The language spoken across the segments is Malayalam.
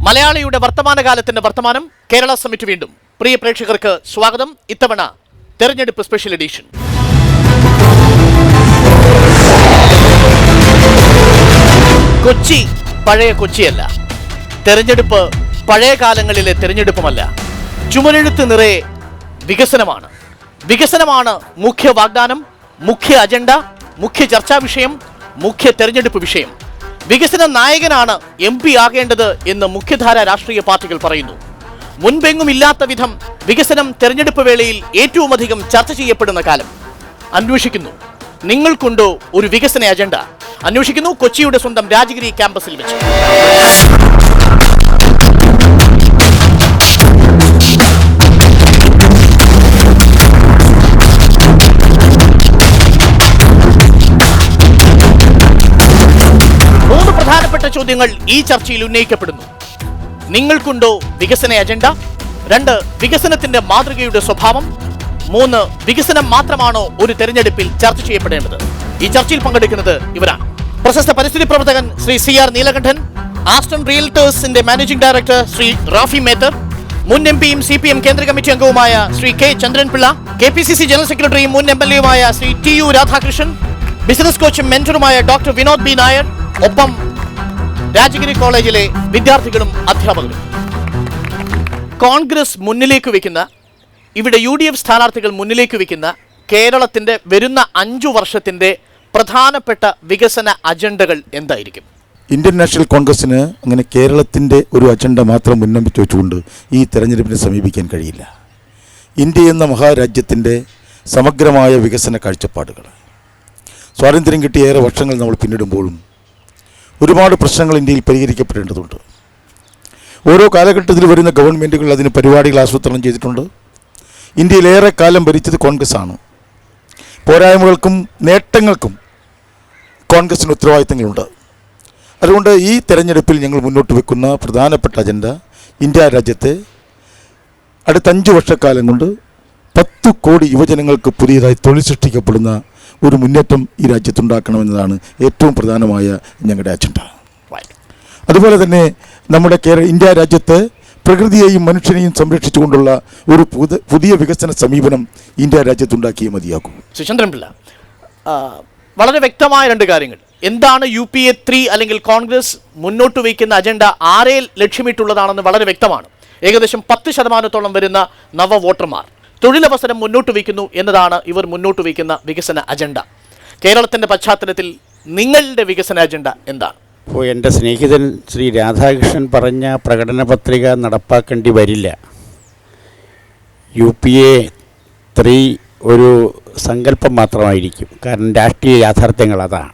മലയാളിയുടെ വർത്തമാനകാലത്തിന്റെ വർത്തമാനം കേരള സമിറ്റ് വീണ്ടും. പ്രിയ പ്രേക്ഷകർക്ക് സ്വാഗതം. ഇത്തവണ തെരഞ്ഞെടുപ്പ് സ്പെഷ്യൽ എഡിഷൻ. കൊച്ചി പഴയ കൊച്ചിയല്ല. തെരഞ്ഞെടുപ്പ് പഴയ കാലങ്ങളിലെ തെരഞ്ഞെടുപ്പുമല്ല. ചുമരെഴുത്ത് നിറയെ വികസനമാണ്. വികസനമാണ് മുഖ്യ വാഗ്ദാനം, മുഖ്യ അജണ്ട, മുഖ്യ ചർച്ചാ വിഷയം, മുഖ്യ തെരഞ്ഞെടുപ്പ് വിഷയം. വികസന നായകനാണ് MP ആകേണ്ടത് എന്ന് മുഖ്യധാര രാഷ്ട്രീയ പാർട്ടികൾ പറയുന്നു. മുൻപെങ്ങും ഇല്ലാത്ത വിധം വികസനം തെരഞ്ഞെടുപ്പ് വേളയിൽ ഏറ്റവും അധികം ചർച്ച ചെയ്യപ്പെടുന്ന കാലം. അന്വേഷിക്കുന്നു, നിങ്ങൾക്കുണ്ടോ ഒരു വികസന അജണ്ട? അന്വേഷിക്കുന്നു കൊച്ചിയുടെ സ്വന്തം രാജഗിരി ക്യാമ്പസിൽ വെച്ച്. മൂന്ന് പ്രധാനപ്പെട്ട ചോദ്യങ്ങൾ ഈ ചർച്ചയിൽ ഉന്നയിക്കപ്പെടുന്നു. നിങ്ങൾക്കുണ്ടോ വികസന അജണ്ട? 2, വികസനത്തിന്റെ മാതൃകയുടെ സ്വഭാവം. 3, വികസനം മാത്രമാണോ ഒരു തെരഞ്ഞെടുപ്പിൽ ചർച്ച ചെയ്യപ്പെടേണ്ടത്? ഈ ചർച്ചയിൽ പങ്കെടുക്കുന്നത് ഇവരാണ്: പ്രശസ്ത പരിസ്ഥിതി പ്രവർത്തകൻ ശ്രീ CR നീലകണ്ഠൻ, ആസ്റ്റൺ റിയൽറ്റേഴ്സിന്റെ മാനേജിംഗ് ഡയറക്ടർ ശ്രീ റാഫി മേത്തർ, മുൻ MPയും CPM കേന്ദ്ര കമ്മിറ്റി അംഗവുമായ Shri K Chandranpillai, KPCC general സെക്രട്ടറിയും മുൻ MLAയുമായ ശ്രീ TU രാധാകൃഷ്ണൻ, ബിസിനസ് കോച്ചും മെന്ററുമായ ഡോക്ടർ വിനോദ് B നായർ, ഒപ്പം രാജഗിരി കോളേജിലെ വിദ്യാർത്ഥികളും അധ്യാപകരും. കോൺഗ്രസ് മുന്നിലേക്ക് വയ്ക്കുന്ന, ഇവിടെ UDF സ്ഥാനാർത്ഥികൾ മുന്നിലേക്ക് വയ്ക്കുന്ന കേരളത്തിന്റെ വരുന്ന 5 വർഷത്തിന്റെ പ്രധാനപ്പെട്ട വികസന അജണ്ടകൾ എന്തായിരിക്കും? ഇന്ത്യൻ നാഷണൽ കോൺഗ്രസിന് അങ്ങനെ കേരളത്തിൻ്റെ ഒരു അജണ്ട മാത്രം മുന്നമ്പിച്ച് വെച്ചുകൊണ്ട് ഈ തെരഞ്ഞെടുപ്പിനെ സമീപിക്കാൻ കഴിയില്ല. ഇന്ത്യ എന്ന മഹാരാജ്യത്തിൻ്റെ സമഗ്രമായ വികസന കാഴ്ചപ്പാടുകൾ, സ്വാതന്ത്ര്യം കിട്ടിയ ഏറെ വർഷങ്ങൾ നമ്മൾ പിന്നിടുമ്പോഴും ഒരുപാട് പ്രശ്നങ്ങൾ ഇന്ത്യയിൽ പരിഹരിക്കപ്പെടേണ്ടതുണ്ട്. ഓരോ കാലഘട്ടത്തിൽ വരുന്ന ഗവൺമെൻറ്റുകൾ അതിന് പരിപാടികൾ ആസൂത്രണം ചെയ്തിട്ടുണ്ട്. ഇന്ത്യയിലേറെ കാലം ഭരിച്ചത് കോൺഗ്രസ്സാണ്. പോരായ്മകൾക്കും നേട്ടങ്ങൾക്കും കോൺഗ്രസിന് ഉത്തരവാദിത്തങ്ങളുണ്ട്. അതുകൊണ്ട് ഈ തെരഞ്ഞെടുപ്പിൽ ഞങ്ങൾ മുന്നോട്ട് വെക്കുന്ന പ്രധാനപ്പെട്ട അജണ്ട, ഇന്ത്യ രാജ്യത്തെ അടുത്ത 5 വർഷക്കാലം കൊണ്ട് 10 കോടി യുവജനങ്ങൾക്ക് പുതിയതായി തൊഴിൽ സൃഷ്ടിക്കപ്പെടുന്ന ഒരു മുന്നേറ്റം ഈ രാജ്യത്തുണ്ടാക്കണമെന്നതാണ് ഏറ്റവും പ്രധാനമായ ഞങ്ങളുടെ അജണ്ട. അതുപോലെ തന്നെ നമ്മുടെ ഇന്ത്യ രാജ്യത്ത് പ്രകൃതിയെയും മനുഷ്യനെയും സംരക്ഷിച്ചുകൊണ്ടുള്ള ഒരു പുതിയ വികസന സമീപനം ഇന്ത്യ രാജ്യത്തുണ്ടാക്കിയേ മതിയാകും. ചന്ദ്രൻപിള്ള, വളരെ വ്യക്തമായ 2 കാര്യങ്ങൾ. എന്താണ് UPA 3 അല്ലെങ്കിൽ കോൺഗ്രസ് മുന്നോട്ട് വയ്ക്കുന്ന അജണ്ട? ആരെ ലക്ഷ്യമിട്ടുള്ളതാണെന്ന് വളരെ വ്യക്തമാണ്. ഏകദേശം 10% വരുന്ന നവ വോട്ടർമാർ തൊഴിലവസരം മുന്നോട്ട് വയ്ക്കുന്നു എന്നതാണ് ഇവർ മുന്നോട്ട് വയ്ക്കുന്ന വികസന അജണ്ട. കേരളത്തിൻ്റെ പശ്ചാത്തലത്തിൽ നിങ്ങളുടെ വികസന അജണ്ട എന്താണ്? ഇപ്പോൾ എൻ്റെ സ്നേഹിതൻ ശ്രീ രാധാകൃഷ്ണൻ പറഞ്ഞ പ്രകടന പത്രിക നടപ്പാക്കേണ്ടി വരില്ല. UPA 3 ഒരു സങ്കല്പം മാത്രമായിരിക്കും. കാരണം രാഷ്ട്രീയ യാഥാർത്ഥ്യങ്ങൾ അതാണ്.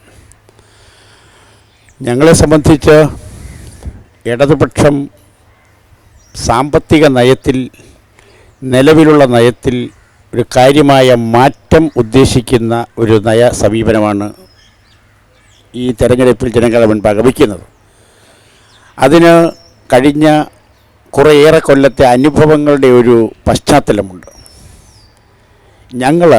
ഞങ്ങളെ സംബന്ധിച്ച് ഇടതുപക്ഷം സാമ്പത്തിക നയത്തിൽ, നിലവിലുള്ള നയത്തിൽ ഒരു കാര്യമായ മാറ്റം ഉദ്ദേശിക്കുന്ന ഒരു നയ സമീപനമാണ് ഈ തെരഞ്ഞെടുപ്പിൽ ജനങ്ങളുടെ മുൻപാകെ വയ്ക്കുന്നത്. അതിന് കഴിഞ്ഞ കുറേയേറെ കൊല്ലത്തെ അനുഭവങ്ങളുടെ ഒരു പശ്ചാത്തലമുണ്ട്. ഞങ്ങൾ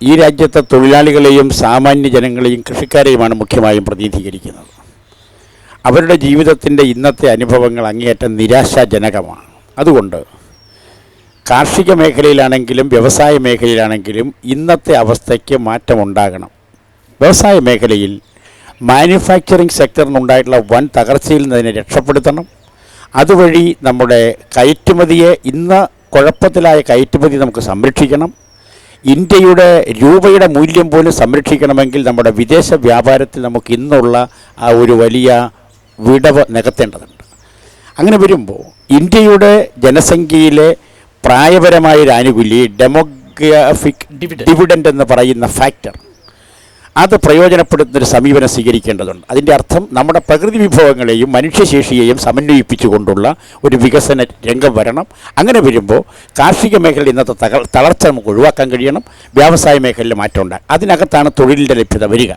ഈ രാജ്യത്തെ തൊഴിലാളികളെയും സാമാന്യ ജനങ്ങളെയും കൃഷിക്കാരെയുമാണ് മുഖ്യമായും പ്രതിനിധീകരിക്കുന്നത്. അവരുടെ ജീവിതത്തിൻ്റെ ഇന്നത്തെ അനുഭവങ്ങൾ അങ്ങേയറ്റം നിരാശാജനകമാണ്. അതുകൊണ്ട് കാർഷിക മേഖലയിലാണെങ്കിലും വ്യവസായ മേഖലയിലാണെങ്കിലും ഇന്നത്തെ അവസ്ഥയ്ക്ക് മാറ്റമുണ്ടാകണം. വ്യവസായ മേഖലയിൽ മാനുഫാക്ചറിങ് സെക്ടറിനുണ്ടായിട്ടുള്ള വൻ തകർച്ചയിൽ നിന്ന് അതിനെ രക്ഷപ്പെടുത്തണം. അതുവഴി നമ്മുടെ കയറ്റുമതിയെ, ഇന്ന് കുഴപ്പത്തിലായ കയറ്റുമതി നമുക്ക് സംരക്ഷിക്കണം. ഇന്ത്യയുടെ രൂപയുടെ മൂല്യം പോലും സംരക്ഷിക്കണമെങ്കിൽ നമ്മുടെ വിദേശ വ്യാപാരത്തിൽ നമുക്ക് ഇന്നുള്ള ആ ഒരു വലിയ വിടവ് നികത്തേണ്ടതുണ്ട്. അങ്ങനെ വരുമ്പോൾ ഇന്ത്യയുടെ ജനസംഖ്യയിലെ പ്രായപരമായൊരു ആനുകൂല്യം, ഡെമോഗ്രാഫിക് ഡിവിഡൻഡ് എന്ന് പറയുന്ന ഫാക്ടർ, അത് പ്രയോജനപ്പെടുത്തുന്നൊരു സമീപനം സ്വീകരിക്കേണ്ടതുണ്ട്. അതിൻ്റെ അർത്ഥം നമ്മുടെ പ്രകൃതി വിഭവങ്ങളെയും മനുഷ്യശേഷിയെയും സമന്വയിപ്പിച്ചുകൊണ്ടുള്ള ഒരു വികസന രംഗം വരണം. അങ്ങനെ വരുമ്പോൾ കാർഷിക മേഖലയിൽ ഇന്നത്തെ തളർച്ച നമുക്ക് ഒഴിവാക്കാൻ കഴിയണം. വ്യവസായ മേഖലയിൽ മാറ്റം ഉണ്ടാകും. അതിനകത്താണ് തൊഴിലിൻ്റെ ലഭ്യത വരിക.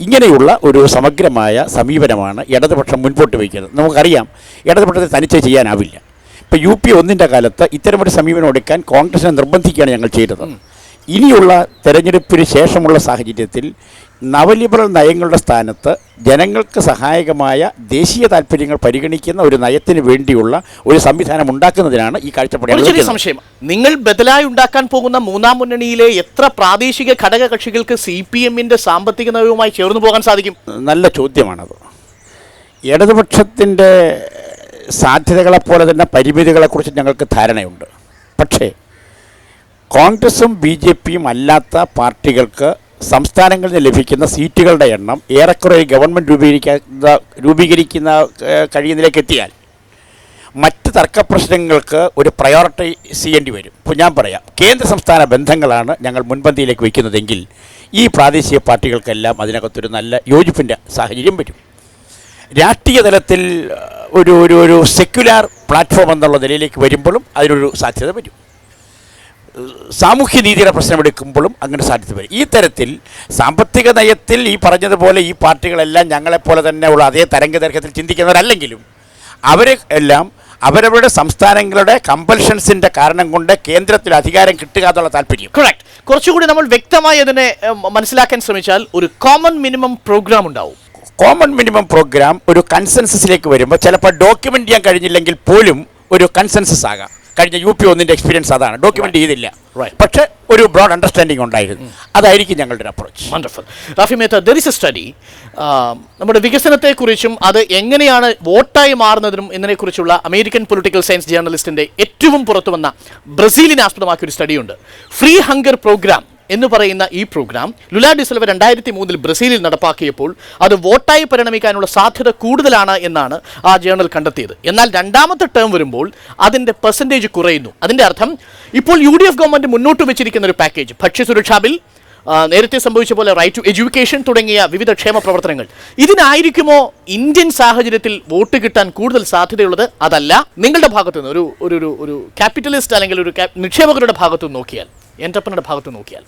ഇങ്ങനെയുള്ള ഒരു സമഗ്രമായ സമീപനമാണ് ഇടതുപക്ഷം മുൻപോട്ട് വയ്ക്കുന്നത്. നമുക്കറിയാം, ഇടതുപക്ഷത്തെ തനിച്ച് ചെയ്യാനാവില്ല. ഇപ്പോൾ UPA 1 കാലത്ത് ഇത്തരമൊരു സമീപനം എടുക്കാൻ കോൺഗ്രസിനെ നിർബന്ധിക്കുകയാണ് ഞങ്ങൾ ചെയ്തത്. ഇനിയുള്ള തെരഞ്ഞെടുപ്പിന് ശേഷമുള്ള സാഹചര്യത്തിൽ നവലിബറൽ നയങ്ങളുടെ സ്ഥാനത്ത് ജനങ്ങൾക്ക് സഹായകമായ ദേശീയ താല്പര്യങ്ങൾ പരിഗണിക്കുന്ന ഒരു നയത്തിന് വേണ്ടിയുള്ള ഒരു സംവിധാനം ഉണ്ടാക്കുന്നതിനാണ് ഈ ഒരു ചെറിയ സംശയം, നിങ്ങൾ ബദലായി ഉണ്ടാക്കാൻ പോകുന്ന മൂന്നാം മുന്നണിയിലെ എത്ര പ്രാദേശിക ഘടക കക്ഷികൾക്ക് CPM-ന്റെ സാമ്പത്തിക നയവുമായി ചേർന്ന് പോകാൻ സാധിക്കും? നല്ല ചോദ്യമാണത്. ഇടതുപക്ഷത്തിൻ്റെ സാധ്യതകളെപ്പോലെ തന്നെ പരിമിതികളെക്കുറിച്ച് ഞങ്ങൾക്ക് ധാരണയുണ്ട്. പക്ഷേ കോൺഗ്രസും BJP-യും അല്ലാത്ത പാർട്ടികൾക്ക് സംസ്ഥാനങ്ങളിൽ ലഭിക്കുന്ന സീറ്റുകളുടെ എണ്ണം ഏറെക്കുറെ ഗവൺമെൻറ് രൂപീകരിക്കുന്ന കഴിയുന്നതിലേക്ക് എത്തിയാൽ മറ്റ് തർക്കപ്രശ്നങ്ങൾക്ക് ഒരു പ്രയോറിറ്റൈസ് ചെയ്യേണ്ടി വരും. ഇപ്പോൾ ഞാൻ പറയാം, കേന്ദ്ര സംസ്ഥാന ബന്ധങ്ങളാണ് ഞങ്ങൾ മുൻപന്തിയിലേക്ക് വയ്ക്കുന്നതെങ്കിൽ ഈ പ്രാദേശിക പാർട്ടികൾക്കെല്ലാം അതിനകത്തൊരു നല്ല യോജിപ്പിൻ്റെ സാഹചര്യം വരും. രാഷ്ട്രീയ തലത്തിൽ ഒരു സെക്യുലാർ പ്ലാറ്റ്ഫോം എന്നുള്ള നിലയിലേക്ക് വരുമ്പോഴും അതിനൊരു സാധ്യത വരും. സാമൂഹ്യ നീതിയുടെ പ്രശ്നമെടുക്കുമ്പോഴും അങ്ങനെ സാധ്യത വരും. ഈ തരത്തിൽ സാമ്പത്തിക നയത്തിൽ ഈ പറഞ്ഞതുപോലെ ഈ പാർട്ടികളെല്ലാം ഞങ്ങളെപ്പോലെ തന്നെ ഉള്ള അതേ തരംഗദൈർഘ്യത്തിൽ ചിന്തിക്കുന്നവരല്ലെങ്കിലും അവരെ എല്ലാം അവരവരുടെ സംസ്ഥാനങ്ങളുടെ കമ്പൽഷൻസിൻ്റെ കാരണം കൊണ്ട് കേന്ദ്രത്തിൽ അധികാരം കിട്ടുക എന്നുള്ള താല്പര്യം. കറക്റ്റ്. കുറച്ചുകൂടി നമ്മൾ വ്യക്തമായി അതിനെ മനസ്സിലാക്കാൻ ശ്രമിച്ചാൽ ഒരു കോമൺ മിനിമം പ്രോഗ്രാം ഉണ്ടാവും. കോമൺ മിനിമം പ്രോഗ്രാം ഒരു കൺസെൻസസിലേക്ക് വരുമ്പോൾ ചിലപ്പോൾ ഡോക്യുമെൻ്റ് ചെയ്യാൻ കഴിഞ്ഞില്ലെങ്കിൽ പോലും ഒരു കൺസെൻസസ് ആകാം. കഴിഞ്ഞ UP1 എക്സ്പീരിയൻസ് അതാണ്, ഡോക്യുമെൻ്റ് ചെയ്തില്ല, പക്ഷേ ഒരു ബ്രോഡ് അണ്ടർസ്റ്റാൻഡിങ് ഉണ്ടായിരുന്നു. അതായിരിക്കും ഞങ്ങളുടെ ഒരു approach. Wonderful. Rafi Mehta, there is A study നമ്മുടെ വികസനത്തെക്കുറിച്ചും അത് എങ്ങനെയാണ് വോട്ടായി മാറുന്നതിനും എന്നതിനെക്കുറിച്ചുള്ള അമേരിക്കൻ പൊളിറ്റിക്കൽ സയൻസ് ജേർണലിസ്റ്റിൻ്റെ ഏറ്റവും പുറത്തു വന്ന ബ്രസീലിനെ ആസ്പദമാക്കിയ ഒരു സ്റ്റഡിയുണ്ട്. ഫ്രീ ഹങ്കർ പ്രോഗ്രാം എന്ന് പറയുന്ന ഈ പ്രോഗ്രാം ലുല ഡി സിൽവ 2003 ബ്രസീലിൽ നടപ്പാക്കിയപ്പോൾ അത് വോട്ടായി പരിണമിക്കാനുള്ള സാധ്യത കൂടുതലാണ് എന്നാണ് ആ ജേർണൽ കണ്ടെത്തിയത്. എന്നാൽ രണ്ടാമത്തെ ടേം വരുമ്പോൾ അതിൻ്റെ പെർസെൻറ്റേജ് കുറയുന്നു. അതിൻ്റെ അർത്ഥം ഇപ്പോൾ UDF ഗവൺമെൻറ് മുന്നോട്ട് വെച്ചിരിക്കുന്ന ഒരു പാക്കേജ്, ഭക്ഷ്യസുരക്ഷാ ബിൽ, നേരത്തെ സംഭവിച്ച പോലെ റൈറ്റ് ടു എഡ്യൂക്കേഷൻ തുടങ്ങിയ വിവിധ ക്ഷേമ പ്രവർത്തനങ്ങൾ, ഇതിനായിരിക്കുമോ ഇന്ത്യൻ സാഹചര്യത്തിൽ വോട്ട് കിട്ടാൻ കൂടുതൽ സാധ്യതയുള്ളത്? അതല്ല, നിങ്ങളുടെ ഭാഗത്തു നിന്ന് ഒരു ക്യാപിറ്റലിസ്റ്റ് അല്ലെങ്കിൽ ഒരു നിക്ഷേപകരുടെ ഭാഗത്തു നിന്ന് നോക്കിയാൽ, എൻ്റർപ്രനറുടെ ഭാഗത്ത് നോക്കിയാൽ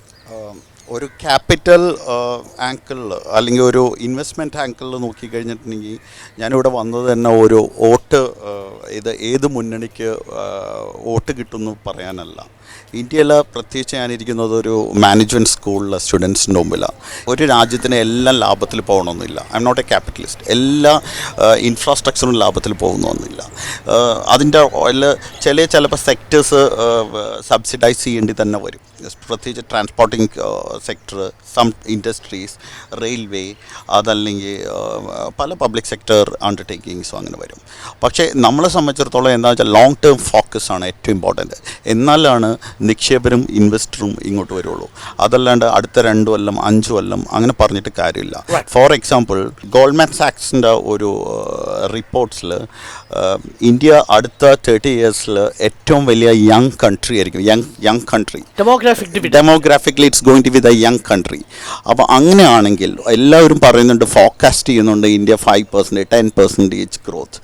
ഒരു ക്യാപിറ്റൽ ആങ്കിളിൽ അല്ലെങ്കിൽ ഒരു ഇൻവെസ്റ്റ്മെൻറ്റ് ആങ്കിളിൽ നോക്കിക്കഴിഞ്ഞിട്ടുണ്ടെങ്കിൽ ഞാനിവിടെ വന്നത് തന്നെ ഒരു വോട്ട് ഏത് മുന്നണിക്ക് വോട്ട് കിട്ടുമെന്ന് പറയാനല്ല. ഇന്ത്യയിൽ പ്രത്യേകിച്ച് ഞാനിരിക്കുന്നത് ഒരു മാനേജ്മെൻറ്റ് സ്കൂളിലെ സ്റ്റുഡൻസിൻ്റെ മുമ്പിലാണ്. ഒരു രാജ്യത്തിന് എല്ലാം ലാഭത്തിൽ പോകണമെന്നില്ല. I am not a capitalist. എല്ലാ ഇൻഫ്രാസ്ട്രക്ചറും ലാഭത്തിൽ പോകുന്നൊന്നുമില്ല. അതിൻ്റെ ചിലപ്പോൾ സെക്ടേഴ്സ് സബ്സിഡൈസ് ചെയ്യേണ്ടി തന്നെ വരും. പ്രത്യേകിച്ച് transporting sector, some industries, railway, അതല്ലെങ്കിൽ പല പബ്ലിക് സെക്ടർ അണ്ടർടേക്കിങ്സും അങ്ങനെ വരും. പക്ഷേ നമ്മളെ സംബന്ധിച്ചിടത്തോളം എന്താ വെച്ചാൽ ലോങ് ടേം ഫോക്കസ് ആണ് ഏറ്റവും ഇമ്പോർട്ടൻറ്റ്. എന്നാലാണ് നിക്ഷേപരും ഇൻവെസ്റ്ററും ഇങ്ങോട്ട് വരുള്ളൂ. അതല്ലാണ്ട് അടുത്ത 2 കൊല്ലം 5 കൊല്ലം അങ്ങനെ പറഞ്ഞിട്ട് കാര്യമില്ല. ഫോർ എക്സാമ്പിൾ, ഗോൾഡ്മാൻ സാക്സിൻ്റെ ഒരു റിപ്പോർട്ട്സിൽ ഇന്ത്യ അടുത്ത 30 ഇയേഴ്സിൽ ഏറ്റവും വലിയ യങ് കൺട്രി ആയിരിക്കും. Young country, demographically it's going to be the young country. അപ്പോൾ അങ്ങനെയാണെങ്കിൽ എല്ലാവരും പറയുന്നുണ്ട്, ഫോർകാസ്റ്റ് ചെയ്യുന്നുണ്ട് ഇന്ത്യ 5%, 10% ഗ്രോത്ത്.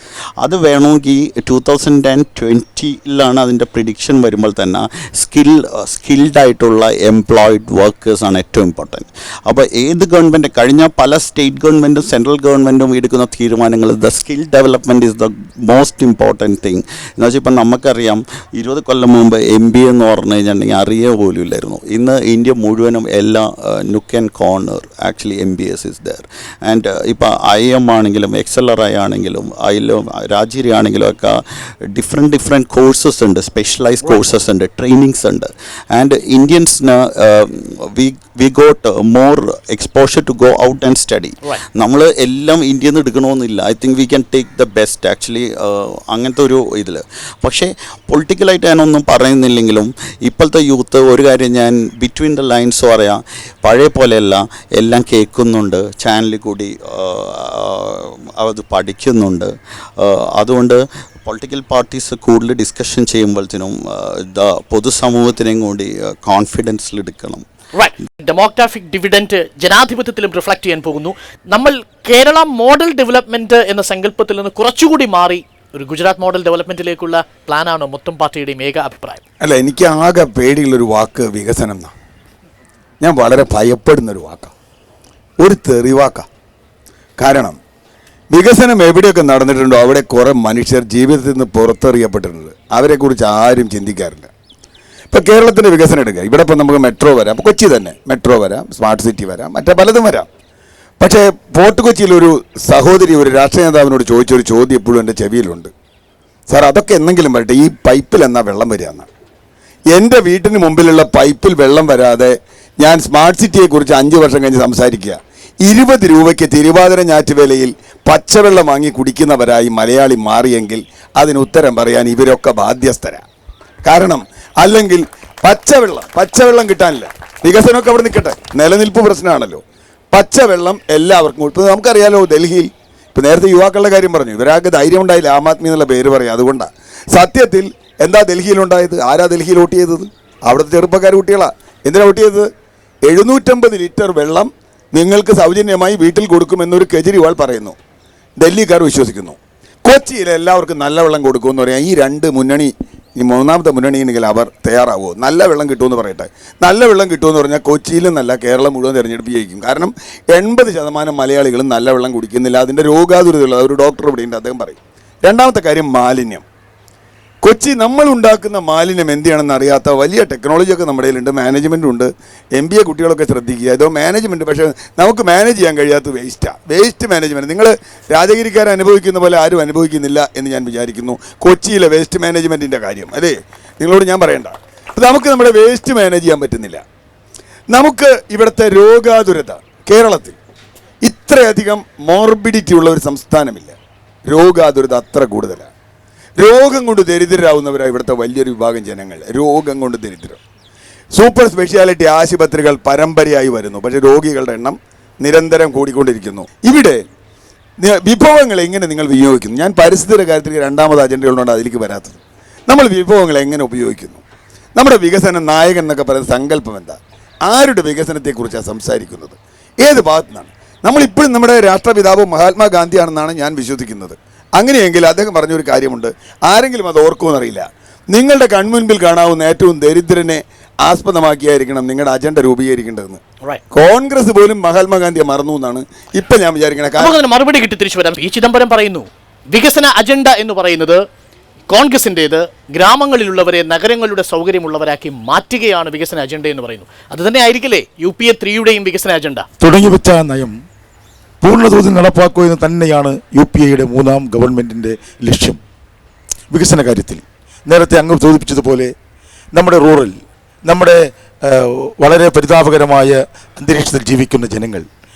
അത് വേണമെങ്കിൽ 2020 അതിൻ്റെ പ്രിഡിക്ഷൻ വരുമ്പോൾ തന്നെ സ്കിൽഡ് ആയിട്ടുള്ള എംപ്ലോയിഡ് വർക്കേഴ്സാണ് ഏറ്റവും ഇമ്പോർട്ടൻറ്റ്. അപ്പോൾ ഏത് ഗവൺമെൻറ്, കഴിഞ്ഞ പല സ്റ്റേറ്റ് ഗവൺമെൻറ്റും സെൻട്രൽ ഗവൺമെൻറ്റും എടുക്കുന്ന തീരുമാനങ്ങൾ the skill development is the most important thing. എന്ന് വെച്ചാൽ ഇപ്പം നമുക്കറിയാം 20 കൊല്ലം മുമ്പ് MBA എന്ന് പറഞ്ഞു കഴിഞ്ഞിട്ടുണ്ടെങ്കിൽ അറിയുക പോലും ഇല്ലായിരുന്നു. ഇന്ന് ഇന്ത്യ മുഴുവനും എല്ലാ nook and corner actually MBS is there. And ഇപ്പോൾ IIM ആണെങ്കിലും XLRI ആണെങ്കിലും രാജഗിരി ആണെങ്കിലും ഒക്കെ ഡിഫറെൻറ്റ് കോഴ്സസ് ഉണ്ട്, സ്പെഷ്യലൈസ്ഡ് കോഴ്സസ് ഉണ്ട്, ട്രെയിനിങ്സ് ഉണ്ട്. ആൻഡ് ഇന്ത്യൻസിന് we got more exposure to go out and study. നമ്മൾ എല്ലാം ഇന്ത്യയിൽ നിന്ന് എടുക്കണമെന്നില്ല. I think we can take the best actually അങ്ങനത്തെ ഒരു ഇതിൽ. പക്ഷേ പൊളിറ്റിക്കലായിട്ട് ഞാനൊന്നും പറയുന്നില്ലെങ്കിലും ഇപ്പോഴത്തെ യൂത്ത് ഒരു കാര്യം ഞാൻ ബിറ്റ്വീൻ ദ ലൈൻസ് പറയാം, പഴയ പോലെയല്ല, എല്ലാം കേൾക്കുന്നുണ്ട്, ചാനലിൽ കൂടി അത് പഠിക്കുന്നുണ്ട്. അതുകൊണ്ട് പൊളിറ്റിക്കൽ പാർട്ടീസ് കൂടുതൽ ഡിസ്കഷൻ ചെയ്യുമ്പോഴത്തേനും പൊതുസമൂഹത്തിനെയും കൂടി കോൺഫിഡൻസിലെടുക്കണം. ഡെമോഗ്രാഫിക് ഡിവിഡൻറ്റ് ജനാധിപത്യത്തിലും റിഫ്ലക്ട് ചെയ്യാൻ പോകുന്നു. നമ്മൾ കേരള മോഡൽ ഡെവലപ്മെൻറ്റ് എന്ന സങ്കല്പത്തിൽ നിന്ന് കുറച്ചുകൂടി മാറി ഒരു ഗുജറാത്ത് മോഡൽ ഡെവലപ്മെൻറ്റിലേക്കുള്ള പ്ലാനാണോ മൊത്തം പാർട്ടിയുടെയും ഏക അഭിപ്രായം? അല്ല, എനിക്ക് ആകെ പേടിയുള്ളൊരു വാക്ക് വികസനം എന്നാണ്. ഞാൻ വളരെ ഭയപ്പെടുന്നൊരു വാക്കാണ്, ഒരു തെറിവാക്കാണ്. കാരണം വികസനം എവിടെയൊക്കെ നടന്നിട്ടുണ്ടോ അവിടെ കുറേ മനുഷ്യർ ജീവിതത്തിൽ നിന്ന് പുറത്തെറിയപ്പെട്ടിട്ടുണ്ട്. അവരെക്കുറിച്ച് ആരും ചിന്തിക്കാറില്ല. ഇപ്പോൾ കേരളത്തിൻ്റെ വികസനം എടുക്കുക, ഇവിടെ ഇപ്പോൾ നമുക്ക് മെട്രോ വരാം, കൊച്ചി തന്നെ മെട്രോ വരാം, സ്മാർട്ട് സിറ്റി വരാം, മറ്റേ പലതും വരാം. പക്ഷേ ഫോർട്ട് കൊച്ചിയിൽ ഒരു സഹോദരി ഒരു രാഷ്ട്രീയ നേതാവിനോട് ചോദിച്ചൊരു ചോദ്യം എപ്പോഴും എൻ്റെ ചെവിയിലുണ്ട്. സാർ, അതൊക്കെ എന്തെങ്കിലും വരട്ടെ, ഈ പൈപ്പിൽ എന്നാ വെള്ളം വരിക എന്നാണ്. എൻ്റെ വീട്ടിന് മുമ്പിലുള്ള പൈപ്പിൽ വെള്ളം വരാതെ ഞാൻ സ്മാർട്ട് സിറ്റിയെക്കുറിച്ച് 5 വർഷം കഴിഞ്ഞ് സംസാരിക്കുക. 20 രൂപയ്ക്ക് തിരുവാതിര ഞാറ്റുവേലയിൽ പച്ചവെള്ളം വാങ്ങി കുടിക്കുന്നവരായി മലയാളി മാറിയെങ്കിൽ അതിന് ഉത്തരം പറയാൻ ഇവരൊക്കെ ബാധ്യസ്ഥരാണ്. കാരണം അല്ലെങ്കിൽ പച്ചവെള്ളം കിട്ടാനില്ല. വികസനമൊക്കെ അവിടെ നിൽക്കട്ടെ, നിലനിൽപ്പ് പ്രശ്നമാണല്ലോ. പച്ചവെള്ളം എല്ലാവർക്കും. ഇപ്പോൾ നമുക്കറിയാലോ, ഡൽഹിയിൽ ഇപ്പോൾ നേരത്തെ യുവാക്കളുടെ കാര്യം പറഞ്ഞു, ഇവരാൾക്ക് ധൈര്യം ഉണ്ടായില്ല ആം ആദ്മി എന്നുള്ള പേര് പറയാം. അതുകൊണ്ടാണ് സത്യത്തിൽ എന്താ ഡൽഹിയിലുണ്ടായത്? ആരാ ഡൽഹിയിൽ വോട്ട് ചെയ്തത്? അവിടുത്തെ ചെറുപ്പക്കാർ കുട്ടികളാണ്. എന്തിനാണ് വോട്ട് ചെയ്തത്? 750 ലിറ്റർ വെള്ളം നിങ്ങൾക്ക് സൗജന്യമായി വീട്ടിൽ കൊടുക്കുമെന്നൊരു കെജ്രിവാൾ പറയുന്നു, ഡൽഹിക്കാർ വിശ്വസിക്കുന്നു. കൊച്ചിയിൽ എല്ലാവർക്കും നല്ല വെള്ളം കൊടുക്കുമെന്ന് പറയാം. ഈ 2 മുന്നണി, ഈ 3ാമത്തെ മുന്നണിയെങ്കിൽ അവർ തയ്യാറാവുമോ? നല്ല വെള്ളം കിട്ടുമെന്ന് പറയട്ടെ. നല്ല വെള്ളം കിട്ടുമെന്ന് പറഞ്ഞാൽ കൊച്ചിയിലും നല്ല കേരളം മുഴുവൻ തിരഞ്ഞെടുപ്പ് ജയിക്കും. കാരണം 80% മലയാളികളും നല്ല വെള്ളം കുടിക്കുന്നില്ല. അതിൻ്റെ രോഗാതുരതയുള്ളത് ഒരു ഡോക്ടർ ഇവിടെ ഉണ്ട്, അദ്ദേഹം പറയും. രണ്ടാമത്തെ കാര്യം മാലിന്യം. കൊച്ചി നമ്മൾ ഉണ്ടാക്കുന്ന മാലിന്യം എന്തിയാണെന്ന് അറിയാത്ത വലിയ ടെക്നോളജിയൊക്കെ നമ്മുടെ കയ്യിലുണ്ട്, മാനേജ്മെൻറ്റും ഉണ്ട്. MBA കുട്ടികളൊക്കെ ശ്രദ്ധിക്കുക. ഇതോ മാനേജ്മെൻറ്റ്, പക്ഷേ നമുക്ക് മാനേജ് ചെയ്യാൻ കഴിയാത്ത വേസ്റ്റ് മാനേജ്മെൻറ്റ്. നിങ്ങൾ രാജഗിരിക്കാർ അനുഭവിക്കുന്ന പോലെ ആരും അനുഭവിക്കുന്നില്ല എന്ന് ഞാൻ വിചാരിക്കുന്നു. കൊച്ചിയിലെ വേസ്റ്റ് മാനേജ്മെൻറ്റിൻ്റെ കാര്യം അല്ലേ, നിങ്ങളോട് ഞാൻ പറയണ്ട. നമുക്ക് നമ്മുടെ വേസ്റ്റ് മാനേജ് ചെയ്യാൻ പറ്റുന്നില്ല. നമുക്ക് ഇവിടുത്തെ രോഗാതുരത, കേരളത്തിൽ ഇത്രയധികം മോർബിഡിറ്റി ഉള്ള ഒരു സംസ്ഥാനമില്ല. രോഗാതുരത അത്ര കൂടുതലാണ്. രോഗം കൊണ്ട് ദരിദ്രരാകുന്നവരാണ് ഇവിടുത്തെ വലിയൊരു വിഭാഗം ജനങ്ങൾ. രോഗം കൊണ്ട് ദരിദ്രം. സൂപ്പർ സ്പെഷ്യാലിറ്റി ആശുപത്രികൾ പരമ്പരയായി വരുന്നു, പക്ഷേ രോഗികളുടെ എണ്ണം നിരന്തരം കൂടിക്കൊണ്ടിരിക്കുന്നു. ഇവിടെ വിഭവങ്ങൾ എങ്ങനെ നിങ്ങൾ വിനിയോഗിക്കുന്നു? ഞാൻ പരിസ്ഥിതിയുടെ കാര്യത്തിൽ 2ാമത് അജണ്ടകളുണ്ട്, അതിലേക്ക് വരാത്തത്. നമ്മൾ വിഭവങ്ങൾ എങ്ങനെ ഉപയോഗിക്കുന്നു? നമ്മുടെ വികസന നായകൻ എന്നൊക്കെ പറയുന്ന സങ്കല്പം എന്താ? ആരുടെ വികസനത്തെക്കുറിച്ചാണ് സംസാരിക്കുന്നത്? ഏത് ഭാഗത്തു നിന്നാണ്? നമ്മളിപ്പോഴും നമ്മുടെ രാഷ്ട്രപിതാവ് മഹാത്മാഗാന്ധിയാണെന്നാണ് ഞാൻ വിശ്വസിക്കുന്നത്. അങ്ങനെയെങ്കിൽ അദ്ദേഹം പറഞ്ഞൊരു കാര്യമുണ്ട്, ആരെങ്കിലും അത് ഓർക്കുമെന്നറിയില്ല. നിങ്ങളുടെ കൺമുൻപിൽ കാണാവുന്ന ഏറ്റവും ദരിദ്രനെ ആസ്പദമാക്കിയായിരിക്കണം നിങ്ങളുടെ അജണ്ട രൂപീകരിക്കേണ്ടതെന്ന്. കോൺഗ്രസ് പോലും മഹാത്മാഗാന്ധിയെ മറന്നു എന്നാണ് ഇപ്പം ഞാൻ വിചാരിക്കുന്നത്. മറുപടി കിട്ടി തിരിച്ചു വരാം. ഈ ചിദംബരം പറയുന്നു, വികസന അജണ്ട എന്ന് പറയുന്നത് കോൺഗ്രസിൻ്റേത് ഗ്രാമങ്ങളിലുള്ളവരെ നഗരങ്ങളുടെ സൗകര്യമുള്ളവരാക്കി മാറ്റുകയാണ് വികസന അജണ്ട എന്ന് പറയുന്നു. അത് തന്നെ ആയിരിക്കില്ലേ UPA 3യുടെയും വികസന അജണ്ട? തുടങ്ങി വെച്ച നയം പൂർണ്ണതോതിൽ നടപ്പാക്കുക എന്ന് തന്നെയാണ് UPA-യുടെ 3ാം ഗവൺമെൻറ്റിൻ്റെ ലക്ഷ്യം. വികസന കാര്യത്തിൽ നേരത്തെ അങ്ങ് സൂചിപ്പിച്ചതുപോലെ നമ്മുടെ റൂറൽ, നമ്മുടെ വളരെ പരിതാപകരമായ അന്തരീക്ഷത്തിൽ ജീവിക്കുന്ന ജനങ്ങൾ,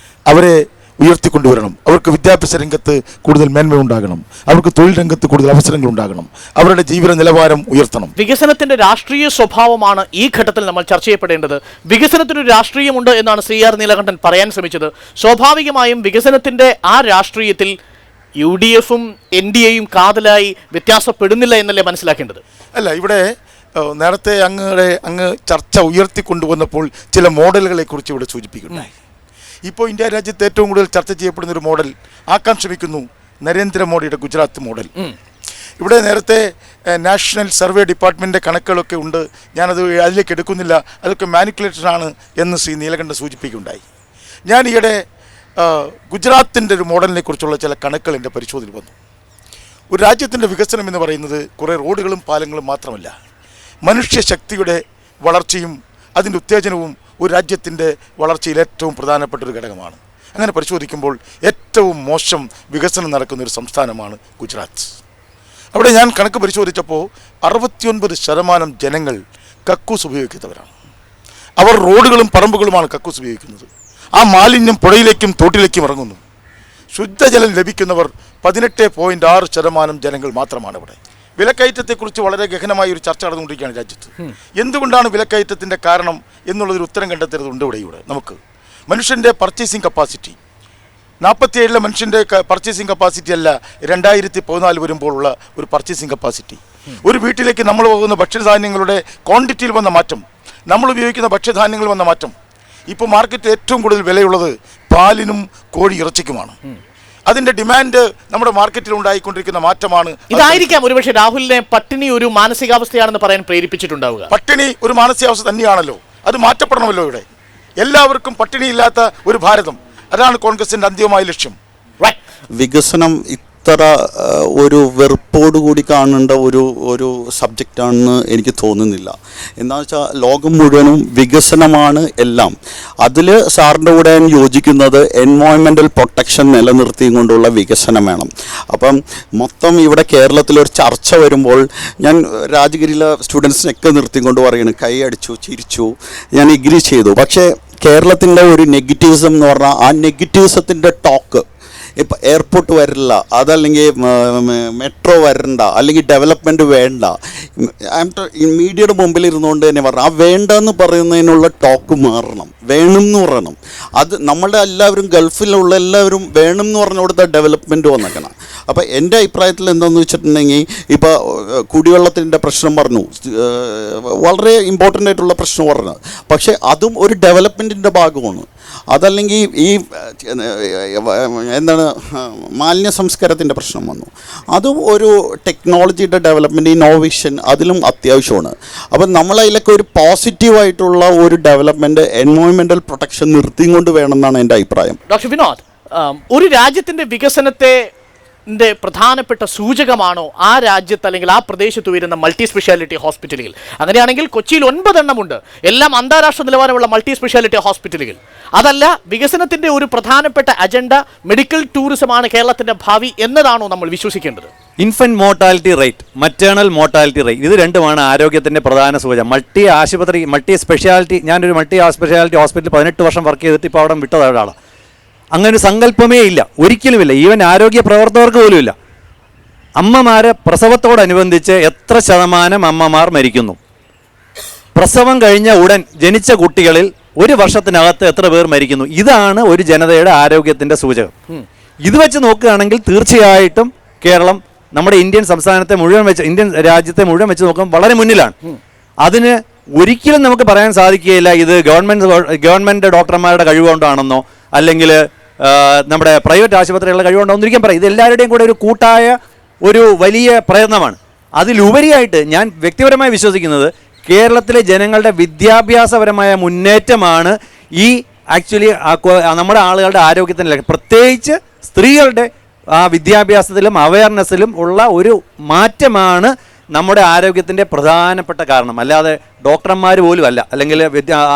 അവരെ ഉയർത്തിക്കൊണ്ടുവരണം. അവർക്ക് വിദ്യാഭ്യാസ രംഗത്ത് കൂടുതൽ മേന്മയുണ്ടാകണം, അവർക്ക് തൊഴിൽ രംഗത്ത് കൂടുതൽ അവസരങ്ങൾ ഉണ്ടാകണം, അവരുടെ ജീവിത നിലവാരം ഉയർത്തണം. വികസനത്തിന്റെ രാഷ്ട്രീയ സ്വഭാവമാണ് ഈ ഘട്ടത്തിൽ നമ്മൾ ചർച്ച ചെയ്യപ്പെടേണ്ടത്. വികസനത്തിനൊരു രാഷ്ട്രീയമുണ്ട് എന്നാണ് CR നീലകണ്ഠൻ പറയാൻ ശ്രമിച്ചത്. സ്വാഭാവികമായും വികസനത്തിന്റെ ആ രാഷ്ട്രീയത്തിൽ UDF-ഉം NDA-യും കാതലായി വ്യത്യാസപ്പെടുന്നില്ല എന്നല്ലേ മനസ്സിലാക്കേണ്ടത്? അല്ല, ഇവിടെ നേരത്തെ അങ്ങ് ചർച്ച ഉയർത്തിക്കൊണ്ടുവന്നപ്പോൾ ചില മോഡലുകളെ കുറിച്ച് ഇവിടെ സൂചിപ്പിക്കുന്നുണ്ടായി. ഇപ്പോൾ ഇന്ത്യ രാജ്യത്ത് ഏറ്റവും കൂടുതൽ ചർച്ച ചെയ്യപ്പെടുന്ന ഒരു മോഡൽ ആക്കാൻ ശ്രമിക്കുന്നു, നരേന്ദ്രമോദിയുടെ ഗുജറാത്ത് മോഡൽ. ഇവിടെ നേരത്തെ നാഷണൽ സർവേ ഡിപ്പാർട്ട്മെൻറ്റിൻ്റെ കണക്കുകളൊക്കെ ഉണ്ട്, ഞാനത് അതിലേക്ക് എടുക്കുന്നില്ല, അതൊക്കെ മാനിക്കുലേറ്റഡാണ് എന്ന് ശ്രീ നീലകണ്ഠൻ സൂചിപ്പിക്കുകയുണ്ടായി. ഞാൻ ഈയിടെ ഗുജറാത്തിൻ്റെ ഒരു മോഡലിനെ കുറിച്ചുള്ള ചില കണക്കുകൾ എൻ്റെ പരിശോധന വന്നു. ഒരു രാജ്യത്തിൻ്റെ വികസനം എന്ന് പറയുന്നത് കുറേ റോഡുകളും പാലങ്ങളും മാത്രമല്ല, മനുഷ്യശക്തിയുടെ വളർച്ചയും അതിൻ്റെ ഉത്തേജനവും ഒരു രാജ്യത്തിൻ്റെ വളർച്ചയിൽ ഏറ്റവും പ്രധാനപ്പെട്ടൊരു ഘടകമാണ്. അങ്ങനെ പരിശോധിക്കുമ്പോൾ ഏറ്റവും മോശം വികസനം നടക്കുന്ന ഒരു സംസ്ഥാനമാണ് ഗുജറാത്ത്. അവിടെ ഞാൻ കണക്ക് പരിശോധിച്ചപ്പോൾ 69% ജനങ്ങൾ കക്കൂസ് ഉപയോഗിക്കുന്നവരാണ്. അവർ റോഡുകളും പറമ്പുകളുമാണ് കക്കൂസ് ഉപയോഗിക്കുന്നത്. ആ മാലിന്യം പുഴയിലേക്കും തോട്ടിലേക്കും ഇറങ്ങുന്നു. ശുദ്ധജലം ലഭിക്കുന്നവർ 18.6% ജനങ്ങൾ മാത്രമാണ് ഇവിടെ. വിലക്കയറ്റത്തെക്കുറിച്ച് വളരെ ഗഹനമായ ഒരു ചർച്ച നടന്നുകൊണ്ടിരിക്കുകയാണ് രാജ്യത്ത്. എന്തുകൊണ്ടാണ് വിലക്കയറ്റത്തിൻ്റെ കാരണം എന്നുള്ളതൊരു ഉത്തരം കണ്ടെത്തേണ്ടതുണ്ട് ഇവിടെ. നമുക്ക് മനുഷ്യൻ്റെ പർച്ചേസിങ് കപ്പാസിറ്റി 47 മനുഷ്യൻ്റെ പർച്ചേസിങ് കപ്പാസിറ്റി അല്ല 2014 വരുമ്പോഴുള്ള ഒരു പർച്ചേസിങ് കപ്പാസിറ്റി. ഒരു വീട്ടിലേക്ക് നമ്മൾ പോകുന്ന ഭക്ഷ്യധാന്യങ്ങളുടെ ക്വാണ്ടിറ്റിയിൽ വന്ന മാറ്റം, നമ്മൾ ഉപയോഗിക്കുന്ന ഭക്ഷ്യധാന്യങ്ങൾ വന്ന മാറ്റം. ഇപ്പോൾ മാർക്കറ്റിൽ ഏറ്റവും കൂടുതൽ വിലയുള്ളത് പാലിനും കോഴി ഇറച്ചിക്കുമാണ്. അതിന്റെ ഡിമാൻഡ് നമ്മുടെ മാർക്കറ്റിൽ ഉണ്ടായിക്കൊണ്ടിരിക്കുന്ന മാറ്റമാണ്. ഇതായിരിക്കാം ഒരുപക്ഷെ രാഹുലിനെ പട്ടിണി ഒരു മാനസികാവസ്ഥയാണെന്ന് പറയാൻ പ്രേരിപ്പിച്ചിട്ടുണ്ടാവുക. പട്ടിണി ഒരു മാനസികാവസ്ഥ തന്നെയാണല്ലോ, അത് മാറ്റപ്പെടണമല്ലോ. ഇവിടെ എല്ലാവർക്കും പട്ടിണിയില്ലാത്ത ഒരു ഭാരതം, അതാണ് കോൺഗ്രസിന്റെ അന്തിമമായ ലക്ഷ്യം. വികസനം അത്ര ഒരു വെറുപ്പോടുകൂടി കാണേണ്ട ഒരു സബ്ജക്റ്റാണെന്ന് എനിക്ക് തോന്നുന്നില്ല. എന്താണെന്ന് വെച്ചാൽ ലോകം മുഴുവനും വികസനമാണ് എല്ലാം. അതിൽ സാറിൻ്റെ കൂടെ ഞാൻ യോജിക്കുന്നത് എൻവയോൺമെൻറ്റൽ പ്രൊട്ടക്ഷൻ നിലനിർത്തിയും കൊണ്ടുള്ള വികസനം വേണം. അപ്പം മൊത്തം ഇവിടെ കേരളത്തിലൊരു ചർച്ച വരുമ്പോൾ ഞാൻ രാജഗിരിയിലെ സ്റ്റുഡൻസിനൊക്കെ നിർത്തിക്കൊണ്ട് പറയുന്നു, കൈ അടിച്ചു, ചിരിച്ചു, ഞാൻ എഗ്രി ചെയ്തു. പക്ഷേ കേരളത്തിൻ്റെ ഒരു നെഗറ്റിവിസം എന്ന് പറഞ്ഞാൽ ആ നെഗറ്റിവിസത്തിൻ്റെ ടോക്ക്, ഇപ്പം എയർപോർട്ട് വരില്ല, അതല്ലെങ്കിൽ മെട്രോ വരണ്ട, അല്ലെങ്കിൽ ഡെവലപ്മെൻറ്റ് വേണ്ട, മീഡിയയുടെ മുമ്പിൽ ഇരുന്നുകൊണ്ട് തന്നെ പറഞ്ഞു ആ വേണ്ടെന്ന് പറയുന്നതിനുള്ള ടോക്ക് മാറണം, വേണം എന്ന് പറയണം. അത് നമ്മളുടെ എല്ലാവരും ഗൾഫിലുള്ള എല്ലാവരും വേണം എന്ന് പറഞ്ഞു കൊടുത്ത ഡെവലപ്മെൻറ്റ് വന്നേക്കണം. അപ്പോൾ എൻ്റെ അഭിപ്രായത്തിൽ എന്താണെന്ന് വെച്ചിട്ടുണ്ടെങ്കിൽ ഇപ്പോൾ കുടിവെള്ളത്തിൻ്റെ പ്രശ്നം പറഞ്ഞു, വളരെ ഇമ്പോർട്ടൻ്റ് ആയിട്ടുള്ള പ്രശ്നം പറഞ്ഞു. പക്ഷേ അതും ഒരു ഡെവലപ്മെൻറ്റിൻ്റെ ഭാഗമാണ്. അതല്ലെങ്കിൽ ഈ എന്താണ് മാലിന്യ സംസ്കാരത്തിൻ്റെ പ്രശ്നം വന്നു, അതും ഒരു ടെക്നോളജിയുടെ ഡെവലപ്മെൻറ്റ്, ഇന്നോവേഷൻ അതിലും അത്യാവശ്യമാണ്. അപ്പം നമ്മളതിലൊക്കെ ഒരു പോസിറ്റീവായിട്ടുള്ള ഒരു ഡെവലപ്മെൻറ്റ്, എൻവയോൺമെൻറ്റൽ പ്രൊട്ടക്ഷൻ നിർത്തിയും കൊണ്ട് വേണമെന്നാണ് എൻ്റെ അഭിപ്രായം. ഡോക്ടർ വിനോദ്, ഒരു രാജ്യത്തിൻ്റെ വികസനത്തെ പ്രധാനപ്പെട്ട സൂചകമാണോ ആ രാജ്യത്ത് അല്ലെങ്കിൽ ആ പ്രദേശത്ത് വരുന്ന മൾട്ടി സ്പെഷ്യാലിറ്റി ഹോസ്പിറ്റലുകൾ? അങ്ങനെയാണെങ്കിൽ കൊച്ചിയിൽ 9 എണ്ണമുണ്ട്, എല്ലാം അന്താരാഷ്ട്ര നിലവാരമുള്ള മൾട്ടി സ്പെഷ്യാലിറ്റി ഹോസ്പിറ്റലുകൾ. അതല്ല, വികസനത്തിന്റെ ഒരു പ്രധാനപ്പെട്ട അജണ്ട മെഡിക്കൽ ടൂറിസമാണ് കേരളത്തിന്റെ ഭാവി എന്നതാണോ നമ്മൾ വിശ്വസിക്കേണ്ടത്? Infant mortality rate, maternal mortality rate, ഇത് രണ്ടുമാണ് ആരോഗ്യത്തിൻ്റെ പ്രധാന സൂചന. മൾട്ടി സ്പെഷ്യാലിറ്റി, ഞാനൊരു മൾട്ടി സ്പെഷ്യാലിറ്റി ഹോസ്പിറ്റലിൽ 18 വർഷം വർക്ക് ചെയ്തിട്ട് ഇപ്പോൾ അവിടെ വിട്ടത് ഒരാളാണ്. അങ്ങനെ ഒരു സങ്കല്പമേ ഇല്ല, ഒരിക്കലുമില്ല. ഈവൻ ആരോഗ്യ പ്രവർത്തകർക്ക് പോലും ഇല്ല. അമ്മമാർ പ്രസവത്തോടനുബന്ധിച്ച് എത്ര ശതമാനം അമ്മമാർ മരിക്കുന്നു? പ്രസവം കഴിഞ്ഞ ഉടൻ ജനിച്ച കുട്ടികളിൽ 1 വർഷത്തിനകത്ത് എത്ര പേർ മരിക്കുന്നു? ഇതാണ് ഒരു ജനതയുടെ ആരോഗ്യത്തിൻ്റെ സൂചകം. ഇത് വെച്ച് നോക്കുകയാണെങ്കിൽ തീർച്ചയായിട്ടും കേരളം നമ്മുടെ ഇന്ത്യൻ രാജ്യത്തെ മുഴുവൻ വെച്ച് നോക്കുമ്പോൾ വളരെ മുന്നിലാണ്. അതിന് ഒരിക്കലും നമുക്ക് പറയാൻ സാധിക്കുകയില്ല ഇത് ഗവൺമെൻറ് ഡോക്ടർമാരുടെ കഴിവുകൊണ്ടാണെന്നോ അല്ലെങ്കിൽ നമ്മുടെ പ്രൈവറ്റ് ആശുപത്രികളുടെ കഴിവുകൊണ്ടോ ഒന്നിരിക്കാൻ പറയും. ഇത് എല്ലാവരുടെയും കൂടെ ഒരു കൂട്ടായ ഒരു വലിയ പ്രയത്നമാണ്. അതിലുപരിയായിട്ട് ഞാൻ വ്യക്തിപരമായി വിശ്വസിക്കുന്നത് കേരളത്തിലെ ജനങ്ങളുടെ വിദ്യാഭ്യാസപരമായ മുന്നേറ്റമാണ് ഈ ആക്ച്വലി നമ്മുടെ ആളുകളുടെ ആരോഗ്യത്തിന്, പ്രത്യേകിച്ച് സ്ത്രീകളുടെ വിദ്യാഭ്യാസത്തിലും അവയർനെസ്സിലും ഉള്ള ഒരു മാറ്റമാണ് നമ്മുടെ ആരോഗ്യത്തിൻ്റെ പ്രധാനപ്പെട്ട കാരണം. അല്ലാതെ ഡോക്ടർമാർ പോലും അല്ല, അല്ലെങ്കിൽ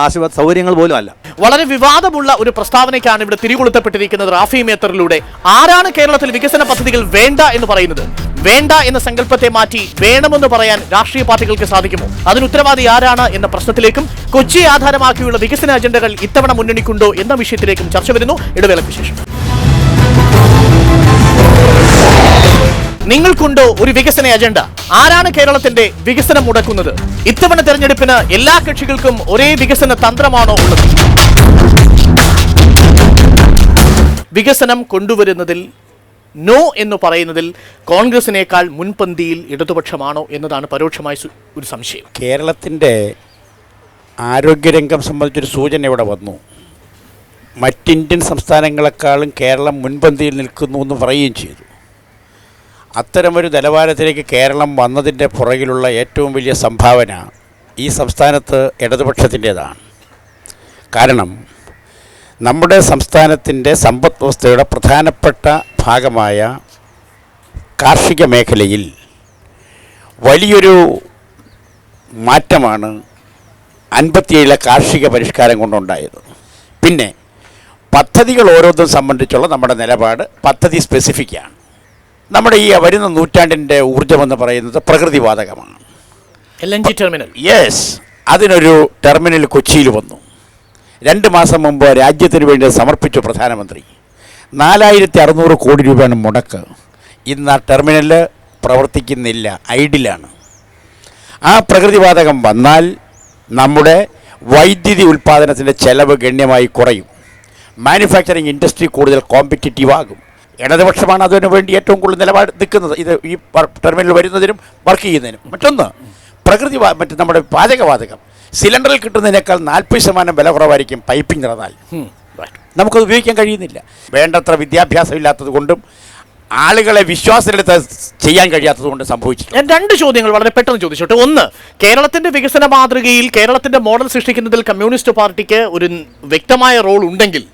ആശുപത്രി സൗകര്യങ്ങൾ പോലും അല്ല. വളരെ വിവാദമുള്ള ഒരു പ്രസ്താവനയ്ക്കാണ് ഇവിടെ തിരികൊളുത്തപ്പെട്ടിരിക്കുന്നത് റാഫി മേത്തറിലൂടെ. ആരാണ് കേരളത്തിൽ വികസന പദ്ധതികൾ വേണ്ട എന്ന് പറയുന്നത്? വേണ്ട എന്ന സങ്കല്പത്തെ മാറ്റി വേണമെന്ന് പറയാൻ രാഷ്ട്രീയ പാർട്ടികൾക്ക് സാധിക്കുമോ? അതിന് ഉത്തരവാദി ആരാണ് എന്ന പ്രശ്നത്തിലേക്കും കൊച്ചിയെ ആധാരമാക്കിയുള്ള വികസന അജണ്ടകൾ ഇത്തവണ മുന്നണിക്കുണ്ടോ എന്ന വിഷയത്തിലേക്കും ചർച്ച വരുന്നു. ഇടവേളയ്ക്ക് ശേഷം. നിങ്ങൾക്കുണ്ടോ ഒരു വികസന അജണ്ട? ആരാണ് കേരളത്തിന്റെ വികസനം മുടക്കുന്നത്? ഇത്തവണ തെരഞ്ഞെടുപ്പിന് എല്ലാ കക്ഷികൾക്കും ഒരേ വികസന തന്ത്രമാണോ ഉള്ളത്? വികസനം കൊണ്ടുവരുന്നതിൽ നോ എന്ന് പറയുന്നതിൽ കോൺഗ്രസിനേക്കാൾ മുൻപന്തിയിൽ ഇടതുപക്ഷമാണോ എന്നതാണ് പരോക്ഷമായ ഒരു സംശയം. കേരളത്തിൻ്റെ ആരോഗ്യരംഗം സംബന്ധിച്ചൊരു സൂചന ഇവിടെ വന്നു. മറ്റിന്ത്യൻ സംസ്ഥാനങ്ങളെക്കാളും കേരളം മുൻപന്തിയിൽ നിൽക്കുന്നു എന്ന് പറയുകയും ചെയ്തു. അത്തരമൊരു നിലവാരത്തിലേക്ക് കേരളം വന്നതിൻ്റെ പുറകിലുള്ള ഏറ്റവും വലിയ സംഭാവന ഈ സംസ്ഥാനത്ത് ഇടതുപക്ഷത്തിൻ്റേതാണ്. കാരണം നമ്മുടെ സംസ്ഥാനത്തിൻ്റെ സമ്പദ് വ്യവസ്ഥയുടെ പ്രധാനപ്പെട്ട ഭാഗമായ കാർഷിക മേഖലയിൽ വലിയൊരു മാറ്റമാണ് 57 കാർഷിക പരിഷ്കാരം കൊണ്ടുണ്ടായത്. പിന്നെ പദ്ധതികൾ ഓരോന്നും സംബന്ധിച്ചുള്ള നമ്മുടെ നിലപാട് പദ്ധതി സ്പെസിഫിക്കാണ്. നമ്മുടെ ഈ വരുന്ന നൂറ്റാണ്ടിൻ്റെ ഊർജ്ജമെന്ന് പറയുന്നത് പ്രകൃതിവാതകമാണ്. LNG terminal. യെസ്, അതിനൊരു ടെർമിനൽ കൊച്ചിയിൽ വന്നു. 2 മാസം മുമ്പ് രാജ്യത്തിന് വേണ്ടി സമർപ്പിച്ചു പ്രധാനമന്ത്രി. 4600 കോടി രൂപയാണ് മുടക്ക്. ഇന്ന് ആ ടെർമിനൽ പ്രവർത്തിക്കുന്നില്ല, ഐഡിലാണ്. ആ പ്രകൃതിവാതകം വന്നാൽ നമ്മുടെ വൈദ്യുതി ഉൽപ്പാദനത്തിൻ്റെ ചെലവ് ഗണ്യമായി കുറയും. മാനുഫാക്ചറിങ് ഇൻഡസ്ട്രി കൂടുതൽ കോമ്പറ്റിറ്റീവ് ആകും. ഇടതുപക്ഷമാണ് അതിനു വേണ്ടി ഏറ്റവും കൂടുതൽ നിലപാട് നിൽക്കുന്നത്, ഇത് ഈ ടെർമിനൽ വരുന്നതിനും വർക്ക് ചെയ്യുന്നതിനും. മറ്റൊന്ന് മറ്റ് നമ്മുടെ പാചകവാതകം സിലിണ്ടറിൽ കിട്ടുന്നതിനേക്കാൾ 40% വില കുറവായിരിക്കും പൈപ്പിംഗ് നടന്നാൽ. നമുക്കത് ഉപയോഗിക്കാൻ കഴിയുന്നില്ല. വേണ്ടത്ര വിദ്യാഭ്യാസം ഇല്ലാത്തത് കൊണ്ടും ആളുകളെ വിശ്വാസത്തിലെടുത്ത് ചെയ്യാൻ കഴിയാത്തത് കൊണ്ട് സംഭവിച്ചിട്ടുണ്ട്. ഞാൻ 2 ചോദ്യങ്ങൾ വളരെ പെട്ടെന്ന് ചോദിച്ചോട്ടെ. ഒന്ന്, കേരളത്തിന്റെ വികസന മാതൃകയിൽ കേരളത്തിന്റെ മോഡൽ സൃഷ്ടിക്കുന്നതിൽ കമ്മ്യൂണിസ്റ്റ് പാർട്ടിക്ക് ഒരു വ്യക്തമായ റോൾ ഉണ്ടെങ്കിൽ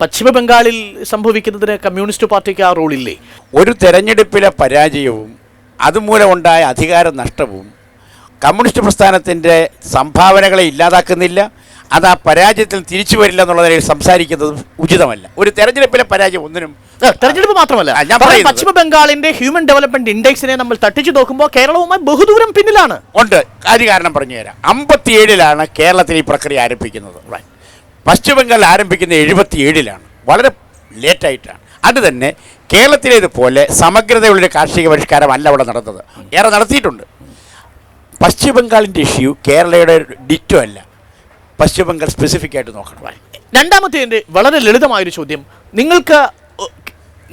പശ്ചിമ ബംഗാളിൽ സംഭവിക്കുന്നതിന് കമ്മ്യൂണിസ്റ്റ് പാർട്ടിക്ക് ആ റോളില്ലേ? ഒരു തെരഞ്ഞെടുപ്പിലെ പരാജയവും അതുമൂലമുണ്ടായ അധികാര നഷ്ടവും കമ്മ്യൂണിസ്റ്റ് പ്രസ്ഥാനത്തിൻ്റെ സംഭാവനകളെ ഇല്ലാതാക്കുന്നില്ല. അത് ആ പരാജയത്തിൽ തിരിച്ചു വരില്ല എന്നുള്ളതിൽ സംസാരിക്കുന്നത് ഉചിതമല്ല. ഒരു തെരഞ്ഞെടുപ്പിലെ പരാജയം ഒന്നിനും തെരഞ്ഞെടുപ്പ് മാത്രമല്ല, ഞാൻ പറയുന്നത് പശ്ചിമ ബംഗാളിന്റെ ഹ്യൂമൻ ഡെവലപ്മെന്റ് ഇൻഡെക്സിനെ നമ്മൾ തട്ടിച്ചു നോക്കുമ്പോൾ കേരളവുമായി ബഹുദൂരം പിന്നിലാണ്. ഉണ്ട്. കാരണം പറഞ്ഞുതരാം. 57-ലാണ് കേരളത്തിൽ ഈ പ്രക്രിയ ആരംഭിക്കുന്നത്. പശ്ചിമ ബംഗാളിൽ ആരംഭിക്കുന്ന 77-ലാണ്. വളരെ ലേറ്റായിട്ടാണ്. അത് തന്നെ കേരളത്തിലേതുപോലെ സമഗ്രതയുള്ളൊരു കാർഷിക പരിഷ്കാരമല്ല അവിടെ നടന്നത്. ഏറെ നടത്തിയിട്ടുണ്ട്. പശ്ചിമ ബംഗാളിൻ്റെ ഇഷ്യൂ കേരളയുടെ ഡിറ്റോ അല്ല. പശ്ചിമ ബംഗാൾ സ്പെസിഫിക് ആയിട്ട് നോക്കണം. രണ്ടാമത്തെ എൻ്റെ വളരെ ലളിതമായൊരു ചോദ്യം, നിങ്ങൾക്ക്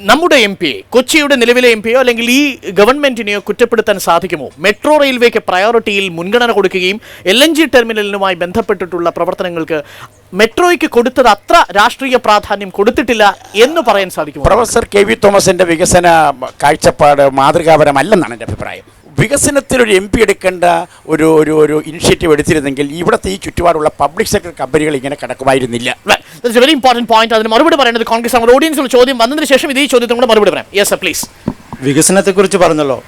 നമ്മുടെ എം പിയെ, കൊച്ചിയുടെ നിലവിലെ എം പിയോ അല്ലെങ്കിൽ ഈ ഗവൺമെന്റിനെയോ കുറ്റപ്പെടുത്താൻ സാധിക്കുമോ? മെട്രോ റെയിൽവേക്ക് പ്രയോറിറ്റിയിൽ മുൻഗണന കൊടുക്കുകയും LNG ടെർമിനലിനുമായി ബന്ധപ്പെട്ടിട്ടുള്ള പ്രവർത്തനങ്ങൾക്ക് മെട്രോയ്ക്ക് കൊടുത്തത് അത്ര രാഷ്ട്രീയ പ്രാധാന്യം കൊടുത്തിട്ടില്ല എന്ന് പറയാൻ സാധിക്കുമോ? പ്രൊഫസർ KV തോമസിൻ്റെ വികസന കാഴ്ചപ്പാട് മാതൃകാപരമല്ലെന്നാണ് എൻ്റെ അഭിപ്രായം. വികസനത്തിലൊരു MP എടുക്കേണ്ട ഒരു ഒരു ഒരു ഇനിഷ്യേറ്റീവ് എടുത്തിരുന്നെങ്കിൽ ഇവിടുത്തെ ഈ ചുറ്റുപാടുള്ള പബ്ലിക് സെക്ടർ കമ്പനികൾ ഇങ്ങനെ കിടക്കുമായിരുന്നില്ല. Very important point. അതിന് മറുപടി പറയുന്നത് കോൺഗ്രസ് നമ്മുടെ ഓഡിയൻസിൽ ചോദ്യം വന്നതിന് ശേഷം ഇതേ ചോദ്യത്തിന് കൂടെ മറുപടി പറയാം. Yes sir, please. വികസനത്തെക്കുറിച്ച് പറഞ്ഞല്ലോ.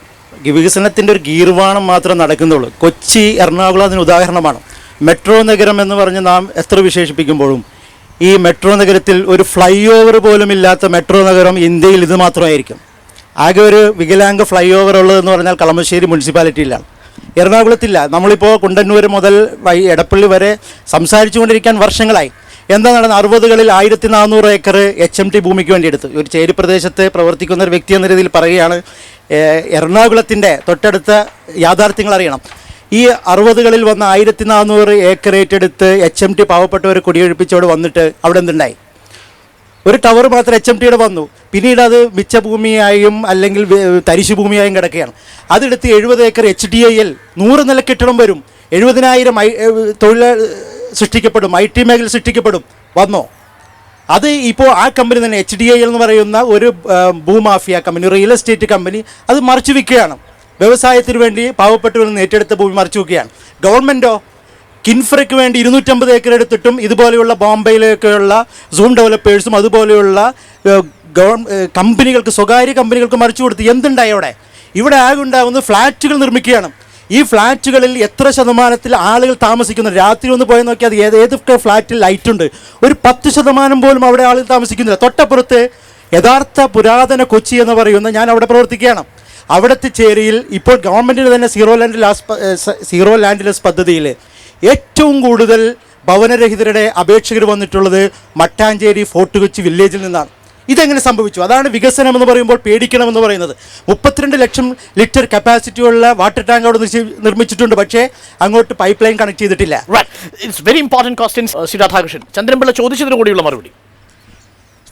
വികസനത്തിൻ്റെ ഒരു ഗീർവാണം മാത്രം നടക്കുന്നുള്ളൂ. കൊച്ചി, എറണാകുളം അതിന് ഉദാഹരണമാണ്. മെട്രോ നഗരം എന്ന് പറഞ്ഞ് നാം എത്ര വിശേഷിപ്പിക്കുമ്പോഴും ഈ മെട്രോ നഗരത്തിൽ ഒരു ഫ്ലൈ ഓവർ പോലും ഇല്ലാത്ത മെട്രോ നഗരം ഇന്ത്യയിൽ ഇത് മാത്രമായിരിക്കും. ആകെ ഒരു വികലാംഗ ഫ്ലൈ ഓവർ ഉള്ളതെന്ന് പറഞ്ഞാൽ കളമശ്ശേരി മുനിസിപ്പാലിറ്റിയിലാണ്. എറണാകുളത്തില്ല. നമ്മളിപ്പോൾ കുണ്ടന്നൂർ മുതൽ എടപ്പള്ളി വരെ സംസാരിച്ചുകൊണ്ടിരിക്കാൻ വർഷങ്ങളായി. എന്താ നടന്നത്? 60കളിൽ 1400 ഏക്കർ HMT ഭൂമിക്ക് വേണ്ടി എടുത്തു. ഒരു ചേരി പ്രദേശത്ത് പ്രവർത്തിക്കുന്ന ഒരു വ്യക്തി എന്ന രീതിയിൽ പറയുകയാണ്. എറണാകുളത്തിൻ്റെ തൊട്ടടുത്ത യാഥാർത്ഥ്യങ്ങൾ അറിയണം. ഈ 60കളിൽ വന്ന 1400 ഏക്കർ ഏറ്റെടുത്ത് HMT പാവപ്പെട്ടവരെ കുടിയൊഴിപ്പിച്ചോട് വന്നിട്ട് അവിടെ എന്തുണ്ടായി? ഒരു ടവർ മാത്രം HMTയുടെ വന്നു. പിന്നീട് അത് മിച്ച ഭൂമിയായും അല്ലെങ്കിൽ തരിശു ഭൂമിയായും കിടക്കുകയാണ്. അതെടുത്ത് 70 ഏക്കർ HDIL 100 നില കെട്ടിടം വരും. 70,000 തൊഴിൽ സൃഷ്ടിക്കപ്പെടും. IT മേഖല സൃഷ്ടിക്കപ്പെടും. വന്നോ? അത് ഇപ്പോൾ ആ കമ്പനി തന്നെ HDIL എന്ന് പറയുന്ന ഒരു ഭൂമാഫിയ കമ്പനി, റിയൽ എസ്റ്റേറ്റ് കമ്പനി, അത് മറിച്ചു വിൽക്കുകയാണ്. വ്യവസായത്തിന് വേണ്ടി പാവപ്പെട്ടവരിൽ നിന്ന് ഏറ്റെടുത്ത ഭൂമി മറിച്ചു വിൽക്കുകയാണ്. ഗവൺമെൻറ്റോ കിൻഫ്രയ്ക്ക് വേണ്ടി 250 ഏക്കർ എടുത്തിട്ടും ഇതുപോലെയുള്ള ബോംബെയിലേക്കുള്ള സൂം ഡെവലപ്പേഴ്സും അതുപോലെയുള്ള കമ്പനികൾക്ക്, സ്വകാര്യ കമ്പനികൾക്ക് മറിച്ചു കൊടുത്ത് എന്തുണ്ടായി അവിടെ? ഇവിടെ ആകെ ഉണ്ടാകുന്നത് ഫ്ലാറ്റുകൾ നിർമ്മിക്കുകയാണ്. ഈ ഫ്ലാറ്റുകളിൽ എത്ര ശതമാനത്തിൽ ആളുകൾ താമസിക്കുന്നു? രാത്രി ഒന്ന് പോയി നോക്കിയാൽ അത് ഏതൊക്കെ ഫ്ലാറ്റിൽ ലൈറ്റുണ്ട്? ഒരു 10% പോലും അവിടെ ആളുകൾ താമസിക്കുന്നില്ല. തൊട്ടപ്പുറത്ത് യഥാർത്ഥ പുരാതന കൊച്ചി എന്ന് പറയുന്ന, ഞാൻ അവിടെ പ്രവർത്തിക്കുകയാണ്, അവിടുത്തെ ചേരിയിൽ ഇപ്പോൾ ഗവൺമെൻറ്റിന് തന്നെ സീറോ ലാൻഡ്ലെസ് പദ്ധതിയിൽ ഏറ്റവും കൂടുതൽ ഭവനരഹിതരുടെ അപേക്ഷകർ വന്നിട്ടുള്ളത് മട്ടാഞ്ചേരി ഫോർട്ട് കൊച്ചി വില്ലേജിൽ നിന്നാണ്. ഇതെങ്ങനെ സംഭവിച്ചു? അതാണ് വികസനം എന്ന് പറയുമ്പോൾ പേടിക്കണമെന്ന് പറയുന്നത്. 32 ലക്ഷം ലിറ്റർ കപ്പാസിറ്റിയുള്ള വാട്ടർ ടാങ്ക് അവിടെ നിർമ്മിച്ചിട്ടുണ്ട്. പക്ഷേ അങ്ങോട്ട് പൈപ്പ് ലൈൻ കണക്ട് ചെയ്തിട്ടില്ല. It's very important questions. Radhakrishnan, Chandran Pillai ചോദിച്ചതിന് കൂടിയുള്ള മറുപടി.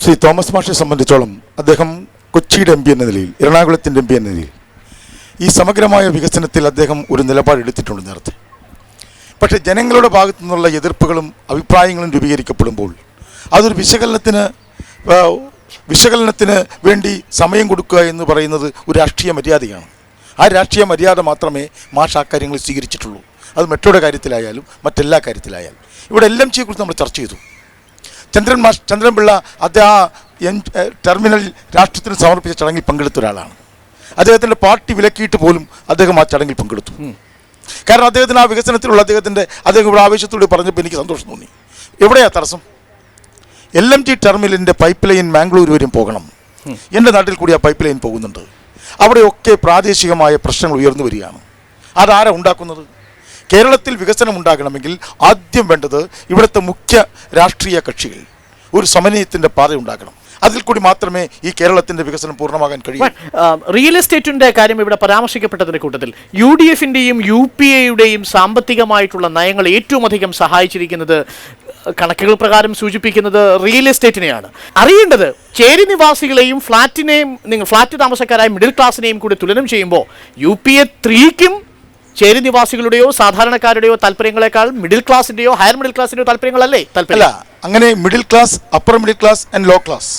ശ്രീ തോമസ് മാഷിനെ സംബന്ധിച്ചോളം അദ്ദേഹം കൊച്ചിയുടെ MP എന്ന നിലയിൽ, എറണാകുളത്തിൻ്റെ MP എന്ന നിലയിൽ ഈ സമഗ്രമായ വികസനത്തിൽ അദ്ദേഹം ഒരു നിലപാടെടുത്തിട്ടുണ്ട് നേരത്തെ. പക്ഷേ ജനങ്ങളുടെ ഭാഗത്തു നിന്നുള്ള എതിർപ്പുകളും അഭിപ്രായങ്ങളും രൂപീകരിക്കപ്പെടുമ്പോൾ അതൊരു വിശകലനത്തിന് വേണ്ടി സമയം കൊടുക്കുക എന്ന് പറയുന്നത് ഒരു രാഷ്ട്രീയ മര്യാദയാണ്. ആ രാഷ്ട്രീയ മര്യാദ മാത്രമേ മാഷ് ആ കാര്യങ്ങൾ സ്വീകരിച്ചിട്ടുള്ളൂ. അത് മെട്രോയുടെ കാര്യത്തിലായാലും മറ്റെല്ലാ കാര്യത്തിലായാലും. ഇവിടെ LMGയെക്കുറിച്ച് നമ്മൾ ചർച്ച ചെയ്തു. ചന്ദ്രൻപിള്ള അദ്ദേഹം ടെർമിനൽ രാഷ്ട്രത്തിന് സമർപ്പിച്ച ചടങ്ങിൽ പങ്കെടുത്ത ഒരാളാണ്. അദ്ദേഹത്തിൻ്റെ പാർട്ടി വിലക്കിയിട്ട് പോലും അദ്ദേഹം ആ ചടങ്ങിൽ പങ്കെടുത്തു. കാരണം അദ്ദേഹത്തിന് ആ വികസനത്തിലുള്ള അദ്ദേഹം ഇവിടെ ആവേശത്തോടെ പറഞ്ഞപ്പോൾ എനിക്ക് സന്തോഷം തോന്നി. എവിടെയാ തടസ്സം? LMG ടെർമിനലിൻ്റെ പൈപ്പ് ലൈൻ മാംഗ്ലൂർ വരെയും പോകണം. എൻ്റെ നാട്ടിൽ കൂടി ആ പൈപ്പ് ലൈൻ പോകുന്നുണ്ട്. അവിടെയൊക്കെ പ്രാദേശികമായ പ്രശ്നങ്ങൾ ഉയർന്നു വരികയാണ്. അതാരാ ഉണ്ടാക്കുന്നത്? കേരളത്തിൽ വികസനം ഉണ്ടാകണമെങ്കിൽ ആദ്യം വേണ്ടത് ഇവിടുത്തെ മുഖ്യ രാഷ്ട്രീയ കക്ഷികൾ ഒരു സമന്വയത്തിൻ്റെ പാത ഉണ്ടാക്കണം. അതിൽ കൂടി മാത്രമേ ഈ കേരളത്തിന്റെ വികസനം പൂർണ്ണമാകാൻ കഴിയൂ. റിയൽ എസ്റ്റേറ്റിന്റെ കാര്യം ഇവിടെ പരാമർശിക്കപ്പെട്ടതിന്റെ കൂട്ടത്തിൽ UDFന്റെയും UPAയുടെയും സാമ്പത്തികമായിട്ടുള്ള നയങ്ങൾ ഏറ്റവും അധികം സഹായിച്ചിരിക്കുന്നത്, കണക്കുകൾ പ്രകാരം സൂചിപ്പിക്കുന്നത്, റിയൽ എസ്റ്റേറ്റിനെയാണ്. അറിയേണ്ടത്, ചേരി നിവാസികളെയും ഫ്ലാറ്റ് താമസക്കാരായ മിഡിൽ ക്ലാസിനെയും കൂടി തുലനം ചെയ്യുമ്പോൾ UPA 3ക്കും ചേരി നിവാസികളുടെയോ സാധാരണക്കാരുടെയോ താല്പര്യങ്ങളെക്കാൾ മിഡിൽ ക്ലാസിന്റെയോ ഹയർ മിഡിൽ ക്ലാസിന്റെയോ താല്പര്യങ്ങളല്ലേ താല്പര്യം? അങ്ങനെ middle class, upper middle class and low class,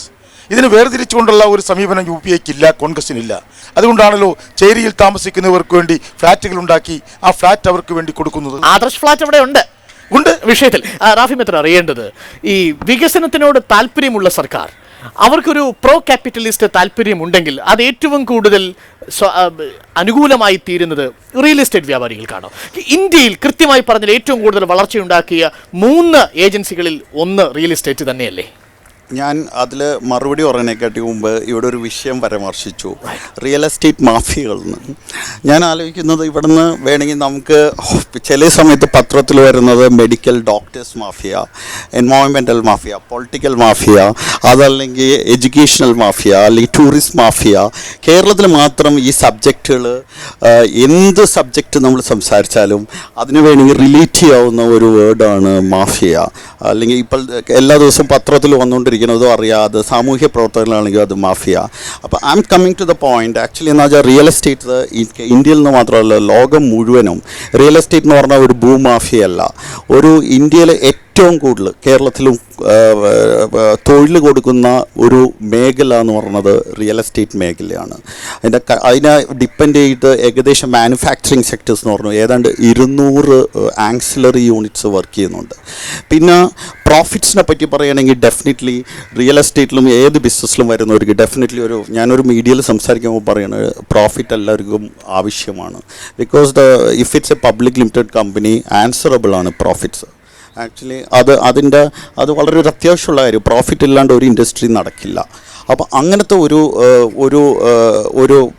ഇതിന് വേർതിരിച്ചുകൊണ്ടുള്ള ഒരു സമീപനം UPAക്കില്ല, കോൺഗ്രസിനില്ല. അതുകൊണ്ടാണല്ലോ ചേരിയിൽ താമസിക്കുന്നവർക്ക് വേണ്ടി ഫ്ലാറ്റുകൾ ഉണ്ടാക്കി ആ ഫ്ലാറ്റ് അവർക്ക് വേണ്ടി കൊടുക്കുന്നത്. ആദർശ് ഫ്ലാറ്റ് അവിടെ ഉണ്ട്. ഉണ്ട്. വിഷയത്തിൽ റാഫി മെത്ര അറിയേണ്ടത്, ഈ വികസനത്തിനോട് താല്പര്യമുള്ള സർക്കാർ, അവർക്കൊരു പ്രോ ക്യാപിറ്റലിസ്റ്റ് താല്പര്യമുണ്ടെങ്കിൽ അത് ഏറ്റവും കൂടുതൽ അനുകൂലമായി തീരുന്നത് റിയൽ എസ്റ്റേറ്റ് വ്യാപാരികൾക്കാണോ? ഇന്ത്യയിൽ കൃത്യമായി പറഞ്ഞാൽ ഏറ്റവും കൂടുതൽ വളർച്ചയുണ്ടാക്കിയ 3 ഏജൻസികളിൽ ഒന്ന് റിയൽ എസ്റ്റേറ്റ് തന്നെയല്ലേ? ഞാൻ അതിൽ മറുപടി പറയുന്നതിനെക്കാട്ടി മുമ്പ് ഇവിടെ ഒരു വിഷയം പരാമർശിച്ചു, റിയൽ എസ്റ്റേറ്റ് മാഫിയകളിൽ നിന്ന്. ഞാൻ ആലോചിക്കുന്നത് ഇവിടുന്ന് വേണമെങ്കിൽ നമുക്ക് ചില സമയത്ത് പത്രത്തിൽ വരുന്നത് medical doctors mafia, environmental mafia, political mafia, അതല്ലെങ്കിൽ എഡ്യൂക്കേഷണൽ മാഫിയ, അല്ലെങ്കിൽ ടൂറിസ്റ്റ് മാഫിയ. കേരളത്തിൽ മാത്രം ഈ സബ്ജക്റ്റുകൾ, എന്ത് സബ്ജക്റ്റ് നമ്മൾ സംസാരിച്ചാലും അതിന് വേണമെങ്കിൽ റിലേറ്റ് ചെയ്യാവുന്ന ഒരു വേർഡാണ് മാഫിയ. അല്ലെങ്കിൽ ഇപ്പോൾ എല്ലാ ദിവസവും പത്രത്തിൽ വന്നുകൊണ്ടിരിക്കുന്നതും അറിയാതെ സാമൂഹ്യ പ്രവർത്തകர்களാണെങ്കിൽ അത് മാഫിയ. അപ്പോൾ I am coming to the point. Actually എന്ന് വെച്ചാൽ റിയൽ എസ്റ്റേറ്റ് ഇന്ത്യയിൽ നിന്ന് മാത്രമല്ല ലോകം മുഴുവനും റിയൽ എസ്റ്റേറ്റ് എന്ന് പറഞ്ഞാൽ ഒരു ഭൂമാഫിയ അല്ല. ഒരു ഇന്ത്യയിലെ ഏറ്റവും കൂടുതൽ കേരളത്തിലും തൊഴിൽ കൊടുക്കുന്ന ഒരു മേഖല എന്ന് പറയുന്നത് റിയൽ എസ്റ്റേറ്റ് മേഖലയാണ്. അതിനെ ഡിപ്പെൻഡ് ചെയ്ത് ഏകദേശം മാനുഫാക്ചറിങ് സെക്ടേഴ്സ് എന്ന് പറഞ്ഞു ഏതാണ്ട് 200 ആക്സിലറി യൂണിറ്റ്സ് വർക്ക് ചെയ്യുന്നുണ്ട്. പിന്നെ പ്രോഫിറ്റ്സിനെ പറ്റി പറയുകയാണെങ്കിൽ ഡെഫിനറ്റ്ലി റിയൽ എസ്റ്റേറ്റിലും ഏത് ബിസിനസ്സിലും വരുന്നവർക്ക് ഡെഫിനറ്റ്ലി ഞാനൊരു മീഡിയയിൽ സംസാരിക്കുമ്പോൾ പറയുന്നത് പ്രോഫിറ്റ് എല്ലാവർക്കും ആവശ്യമാണ്. Because if it's A public limited company answerable ആണ് പ്രോഫിറ്റ്സ്. ആക്ച്വലി അത് വളരെ ഒരു അത്യാവശ്യമുള്ള കാര്യം. പ്രോഫിറ്റ് ഇല്ലാണ്ട് ഒരു ഇൻഡസ്ട്രി നടക്കില്ല. അപ്പോൾ അങ്ങനത്തെ ഒരു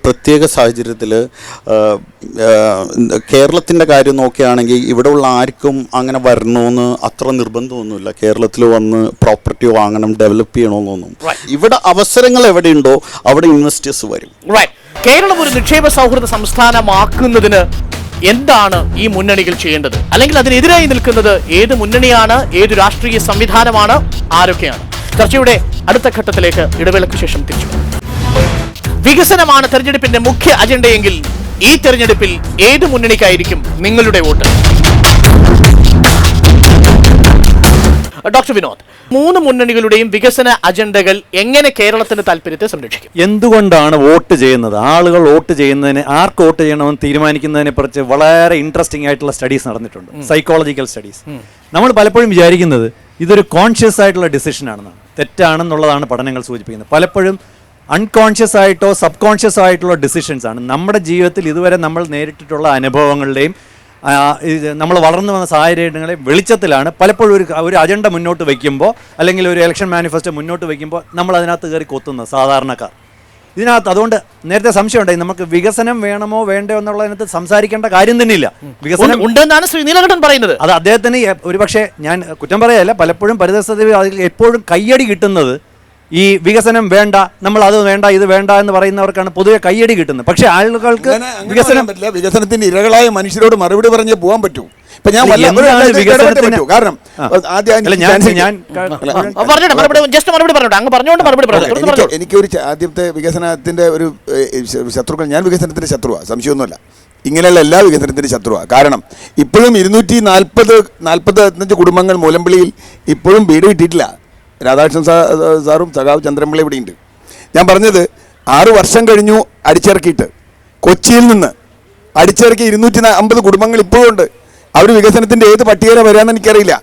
പ്രത്യേക സാഹചര്യത്തിൽ കേരളത്തിൻ്റെ കാര്യം നോക്കുകയാണെങ്കിൽ ഇവിടെ ഉള്ള ആർക്കും അങ്ങനെ വരണമെന്ന് അത്ര നിർബന്ധമൊന്നുമില്ല. കേരളത്തിൽ വന്ന് പ്രോപ്പർട്ടി വാങ്ങണം, ഡെവലപ്പ് ചെയ്യണമെന്നൊന്നും. ഇവിടെ അവസരങ്ങൾ എവിടെയുണ്ടോ അവിടെ ഇൻവെസ്റ്റേഴ്സ് വരും. കേരളം ഒരു നിക്ഷേപ സൗഹൃദ സംസ്ഥാനമാക്കുന്നതിന് എന്താണ് ഈ മുന്നണികൾ ചെയ്യേണ്ടത്? അല്ലെങ്കിൽ അതിനെതിരായി നിൽക്കുന്നത് ഏത് മുന്നണിയാണ്, ഏത് രാഷ്ട്രീയ സംവിധാനമാണ്, ആരൊക്കെയാണ്? ചർച്ചയുടെ അടുത്ത ഘട്ടത്തിലേക്ക് ഇടവേളയ്ക്ക് ശേഷം തിരിച്ചു. വികസനമാണ് തെരഞ്ഞെടുപ്പിന്റെ മുഖ്യ അജണ്ടയെങ്കിൽ ഈ തെരഞ്ഞെടുപ്പിൽ ഏത് മുന്നണിക്കായിരിക്കും നിങ്ങളുടെ വോട്ട്? ഡോക്ടർ വിനോദ്, 3 മുന്നണികളുടെയും വികസന അജണ്ടകൾ എങ്ങനെ കേരളത്തിന്റെ താല്പര്യത്തെ സംരക്ഷിക്കും? എന്തുകൊണ്ടാണ് വോട്ട് ചെയ്യുന്നത്? ആളുകൾ വോട്ട് ചെയ്യുന്നതിന്, ആർക്ക് വോട്ട് ചെയ്യണമെന്ന് തീരുമാനിക്കുന്നതിനെ കുറിച്ച് വളരെ ഇൻട്രസ്റ്റിംഗ് ആയിട്ടുള്ള സ്റ്റഡീസ് നടന്നിട്ടുണ്ട്, സൈക്കോളജിക്കൽ സ്റ്റഡീസ്. നമ്മൾ പലപ്പോഴും വിചാരിക്കുന്നത് ഇതൊരു കോൺഷ്യസ് ആയിട്ടുള്ള ഡിസിഷൻ ആണെന്നാണ്. തെറ്റാണെന്നുള്ളതാണ് പഠനങ്ങൾ സൂചിപ്പിക്കുന്നത്. പലപ്പോഴും അൺകോൺഷ്യസ് ആയിട്ടോ സബ് കോൺഷ്യസ് ആയിട്ടുള്ള ഡിസിഷൻസ് ആണ്. നമ്മുടെ ജീവിതത്തിൽ ഇതുവരെ നമ്മൾ നേരിട്ടിട്ടുള്ള അനുഭവങ്ങളുടെയും നമ്മൾ വളർന്നു വന്ന സാഹചര്യങ്ങളെ വെളിച്ചത്തിലാണ് പലപ്പോഴും ഒരു അജണ്ട മുന്നോട്ട് വയ്ക്കുമ്പോൾ, അല്ലെങ്കിൽ ഒരു ഇലക്ഷൻ മാനിഫെസ്റ്റോ മുന്നോട്ട് വയ്ക്കുമ്പോൾ നമ്മൾ അതിനകത്ത് കയറി കൊത്തുന്നത് സാധാരണക്കാർ. ഇതിനകത്ത് അതുകൊണ്ട് നേരത്തെ സംശയം ഉണ്ടായി, നമുക്ക് വികസനം വേണമോ വേണ്ടോ എന്നുള്ളതിനകത്ത് സംസാരിക്കേണ്ട കാര്യം തന്നെയില്ല. വികസനം ഉണ്ടെന്നാണ് ശ്രീ നീലകണ്ഠൻ പറയുന്നത്. അത് അദ്ദേഹത്തിന് ഒരുപക്ഷെ, ഞാൻ കുറ്റം പറയല്ല, പലപ്പോഴും പരിസ്ഥിതി എപ്പോഴും കയ്യടി കിട്ടുന്നത് ഈ വികസനം വേണ്ട, നമ്മൾ അത് വേണ്ട, ഇത് വേണ്ട എന്ന് പറയുന്നവർക്കാണ് പൊതുവെ കയ്യടി കിട്ടുന്നത്. പക്ഷെ ആളുകൾക്ക് വികസനം പറ്റില്ല. വികസനത്തിന്റെ ഇരകളായ മനുഷ്യരോട് മറുപടി പറഞ്ഞേ പോകാൻ പറ്റൂ. ഇപ്പൊ ഞാൻ എനിക്കൊരു ആദ്യത്തെ വികസനത്തിന്റെ ഒരു ശത്രുക്കൾ, ഞാൻ വികസനത്തിന്റെ ശത്രുവാ, സംശയമൊന്നുമല്ല. ഇങ്ങനെയുള്ള എല്ലാ വികസനത്തിൻ്റെ ശത്രുവാണ്. കാരണം ഇപ്പോഴും 245 കുടുംബങ്ങൾ മൂലമ്പിളിയിൽ ഇപ്പോഴും വീട് കിട്ടിയിട്ടില്ല. രാധാകൃഷ്ണൻ സാറും സഖാവ് ചന്ദ്രൻപിള്ള ഇവിടെയുണ്ട്. ഞാൻ പറഞ്ഞത് 6 വർഷം കഴിഞ്ഞു അടിച്ചിറക്കിയിട്ട്. കൊച്ചിയിൽ നിന്ന് അടിച്ചിറക്കി 250 കുടുംബങ്ങൾ ഇപ്പോഴും ഉണ്ട്. അവർ വികസനത്തിൻ്റെ ഏത് പട്ടികയില വരാമെന്ന് എനിക്കറിയില്ല.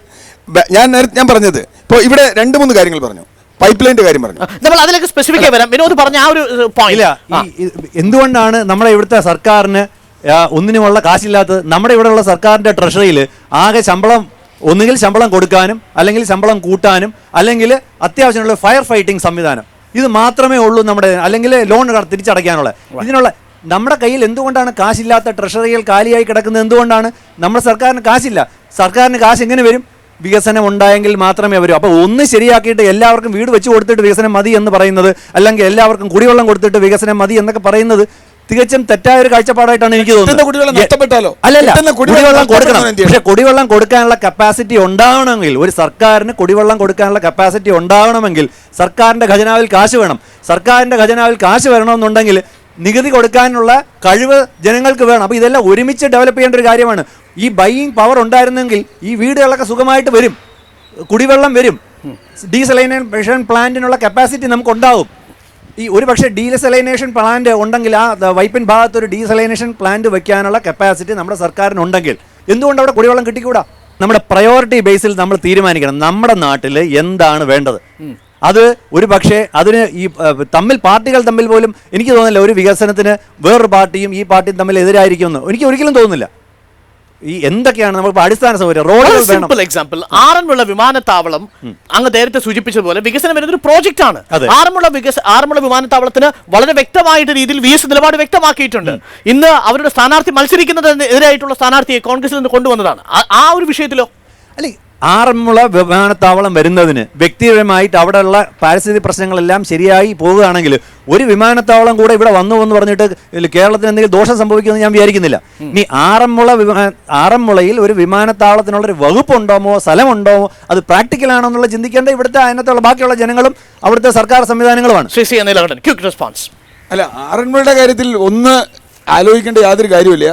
ഞാൻ പറഞ്ഞത് ഇപ്പോൾ ഇവിടെ 2-3 കാര്യങ്ങൾ പറഞ്ഞു. പൈപ്പ് ലൈൻ്റെ കാര്യം പറഞ്ഞു. നമ്മൾ അതിലേക്ക് സ്പെസിഫിക് വരാം. വിനോദ് പറഞ്ഞ ആ ഒരു പോയിന്റ്, എന്തുകൊണ്ടാണ് നമ്മുടെ ഇവിടുത്തെ സർക്കാരിന് ഒന്നിനുമുള്ള കാശില്ലാത്തത്? നമ്മുടെ ഇവിടെയുള്ള സർക്കാരിൻ്റെ ട്രഷറിയിൽ ആകെ ഒന്നുകിൽ ശമ്പളം കൊടുക്കാനും, അല്ലെങ്കിൽ ശമ്പളം കൂട്ടാനും, അല്ലെങ്കിൽ അത്യാവശ്യമുള്ള ഫയർ ഫൈറ്റിംഗ് സംവിധാനം, ഇത് മാത്രമേ ഉള്ളൂ നമ്മുടെ. അല്ലെങ്കിൽ ലോൺ തിരിച്ചടയ്ക്കാനുള്ള. ഇതിനുള്ള നമ്മുടെ കയ്യിൽ എന്തുകൊണ്ടാണ് കാശില്ലാത്ത? ട്രഷറികൾ കാലിയായി കിടക്കുന്നത് എന്തുകൊണ്ടാണ്? നമ്മുടെ സർക്കാരിന് കാശില്ല. സർക്കാരിന് കാശ് എങ്ങനെ വരും? വികസനം ഉണ്ടായെങ്കിൽ മാത്രമേ വരൂ. അപ്പോൾ ഒന്ന് ശരിയാക്കിയിട്ട് എല്ലാവർക്കും വീട് വെച്ച് കൊടുത്തിട്ട് വികസനം മതി എന്ന് പറയുന്നത്, അല്ലെങ്കിൽ എല്ലാവർക്കും കുടിവെള്ളം കൊടുത്തിട്ട് വികസനം മതി എന്നൊക്കെ പറയുന്നത് തികച്ചും തെറ്റായ ഒരു കാഴ്ചപ്പാടായിട്ടാണ് എനിക്ക് തോന്നുന്നത്. അല്ലല്ല, കുടിവെള്ളം കൊടുക്കണം. പക്ഷെ കുടിവെള്ളം കൊടുക്കാനുള്ള കപ്പാസിറ്റി ഉണ്ടാവണമെങ്കിൽ, ഒരു സർക്കാരിന് കുടിവെള്ളം കൊടുക്കാനുള്ള കപ്പാസിറ്റി ഉണ്ടാവണമെങ്കിൽ സർക്കാരിൻ്റെ ഖജനാവിൽ കാശ് വേണം. സർക്കാരിൻ്റെ ഖജനാവിൽ കാശ് വരണമെന്നുണ്ടെങ്കിൽ നികുതി കൊടുക്കാനുള്ള കഴിവ് ജനങ്ങൾക്ക് വേണം. അപ്പോൾ ഇതെല്ലാം ഒരുമിച്ച് ഡെവലപ്പ് ചെയ്യേണ്ട ഒരു കാര്യമാണ്. ഈ ബൈയിങ് പവർ ഉണ്ടായിരുന്നെങ്കിൽ ഈ വീടുകളൊക്കെ സുഖമായിട്ട് വരും, കുടിവെള്ളം വരും, ഡീസലൈനേഷൻ പ്ലാന്റിനുള്ള കപ്പാസിറ്റി നമുക്കുണ്ടാവും. ഈ ഒരു പക്ഷേ ഡീസലൈനേഷൻ പ്ലാന്റ് ഉണ്ടെങ്കിൽ, ആ വൈപ്പിൻ ഭാഗത്തൊരു ഡീസലൈനേഷൻ പ്ലാന്റ് വയ്ക്കാനുള്ള കപ്പാസിറ്റി നമ്മുടെ സർക്കാരിനുണ്ടെങ്കിൽ എന്തുകൊണ്ട് അവിടെ കുടിവെള്ളം കിട്ടിക്കൂടാ? നമ്മുടെ പ്രയോറിറ്റി ബേസിൽ നമ്മൾ തീരുമാനിക്കണം നമ്മുടെ നാട്ടിൽ എന്താണ് വേണ്ടത്. അത് ഒരു പക്ഷേ അതിന് ഈ പാർട്ടികൾ തമ്മിൽ പോലും എനിക്ക് തോന്നുന്നില്ല ഒരു വികസനത്തിന് വേറൊരു പാർട്ടിയും ഈ പാർട്ടിയും തമ്മിൽ എതിരായിരിക്കുമെന്ന് എനിക്ക് ഒരിക്കലും തോന്നുന്നില്ല. ഈ എന്തൊക്കെയാണ് നമുക്ക് അടിസ്ഥാന സൗകര്യം റോഡുകൾ വേണം. സിമ്പിൾ എക്സാമ്പിൾ, ആറന്മുള വിമാനത്താവളം അങ്ങ് നേരത്തെ സൂചിപ്പിച്ചതുപോലെ വികസനം വരുന്ന ഒരു പ്രോജക്റ്റ് ആണ്. ആറന്മുള വിമാനത്താവളത്തിന് വളരെ വ്യക്തമായിട്ട് രീതിയിൽ VS നിലപാട് വ്യക്തമാക്കിയിട്ടുണ്ട്. ഇന്ന് അവരുടെ സ്ഥാനാർത്ഥി മത്സരിക്കുന്നതിന് എതിരായിട്ടുള്ള സ്ഥാനാർത്ഥിയെ കോൺഗ്രസിൽ നിന്ന് കൊണ്ടുവന്നതാണ്. ആ ഒരു വിഷയത്തിലോ അല്ലെ ആറന്മുള വിമാനത്താവളം വരുന്നതിന് വ്യക്തിപരമായിട്ട് അവിടെയുള്ള പാരിസ്ഥിതിക പ്രശ്നങ്ങളെല്ലാം ശരിയായി പോവുകയാണെങ്കിൽ ഒരു വിമാനത്താവളം കൂടെ ഇവിടെ വന്നു എന്ന് പറഞ്ഞിട്ട് കേരളത്തിന് എന്തെങ്കിലും ദോഷം സംഭവിക്കുമെന്ന് ഞാൻ വിചാരിക്കുന്നില്ല. ഇനി ആറന്മുളയിൽ ഒരു വിമാനത്താവളത്തിനുള്ളൊരു വകുപ്പുണ്ടോമോ സ്ഥലമുണ്ടോമോ അത് പ്രാക്ടിക്കലാണോ എന്നുള്ള ചിന്തിക്കേണ്ട ഇവിടുത്തെ അതിനകത്തുള്ള ബാക്കിയുള്ള ജനങ്ങളും അവിടുത്തെ സർക്കാർ സംവിധാനങ്ങളുമാണ്. അല്ല, ആറന്മുളയുടെ കാര്യത്തിൽ ഒന്ന് ആലോചിക്കേണ്ട യാതൊരു കാര്യമില്ല.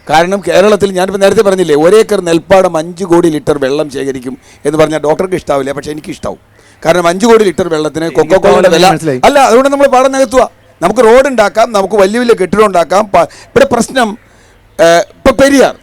കാരണം കേരളത്തിൽ ഞാനിപ്പോൾ നേരത്തെ പറഞ്ഞില്ലേ, ഒരേക്കർ നെൽപ്പാടം 5 കോടി ലിറ്റർ വെള്ളം ശേഖരിക്കും എന്ന് പറഞ്ഞാൽ ഡോക്ടർക്ക് ഇഷ്ടാവില്ല, പക്ഷേ എനിക്ക് ഇഷ്ടാവും. കാരണം 5 കോടി ലിറ്റർ വെള്ളത്തിന് കൊക്കോക്കോളയുടെ വില അല്ല. അതുകൊണ്ട് നമ്മൾ പാടം നികത്തുക. നമുക്ക് റോഡ് ഉണ്ടാക്കാം, നമുക്ക് വലിയ വലിയ കെട്ടിടം ഉണ്ടാക്കാം. ഇവിടെ പ്രശ്നം ഇപ്പം പെരിയാർ,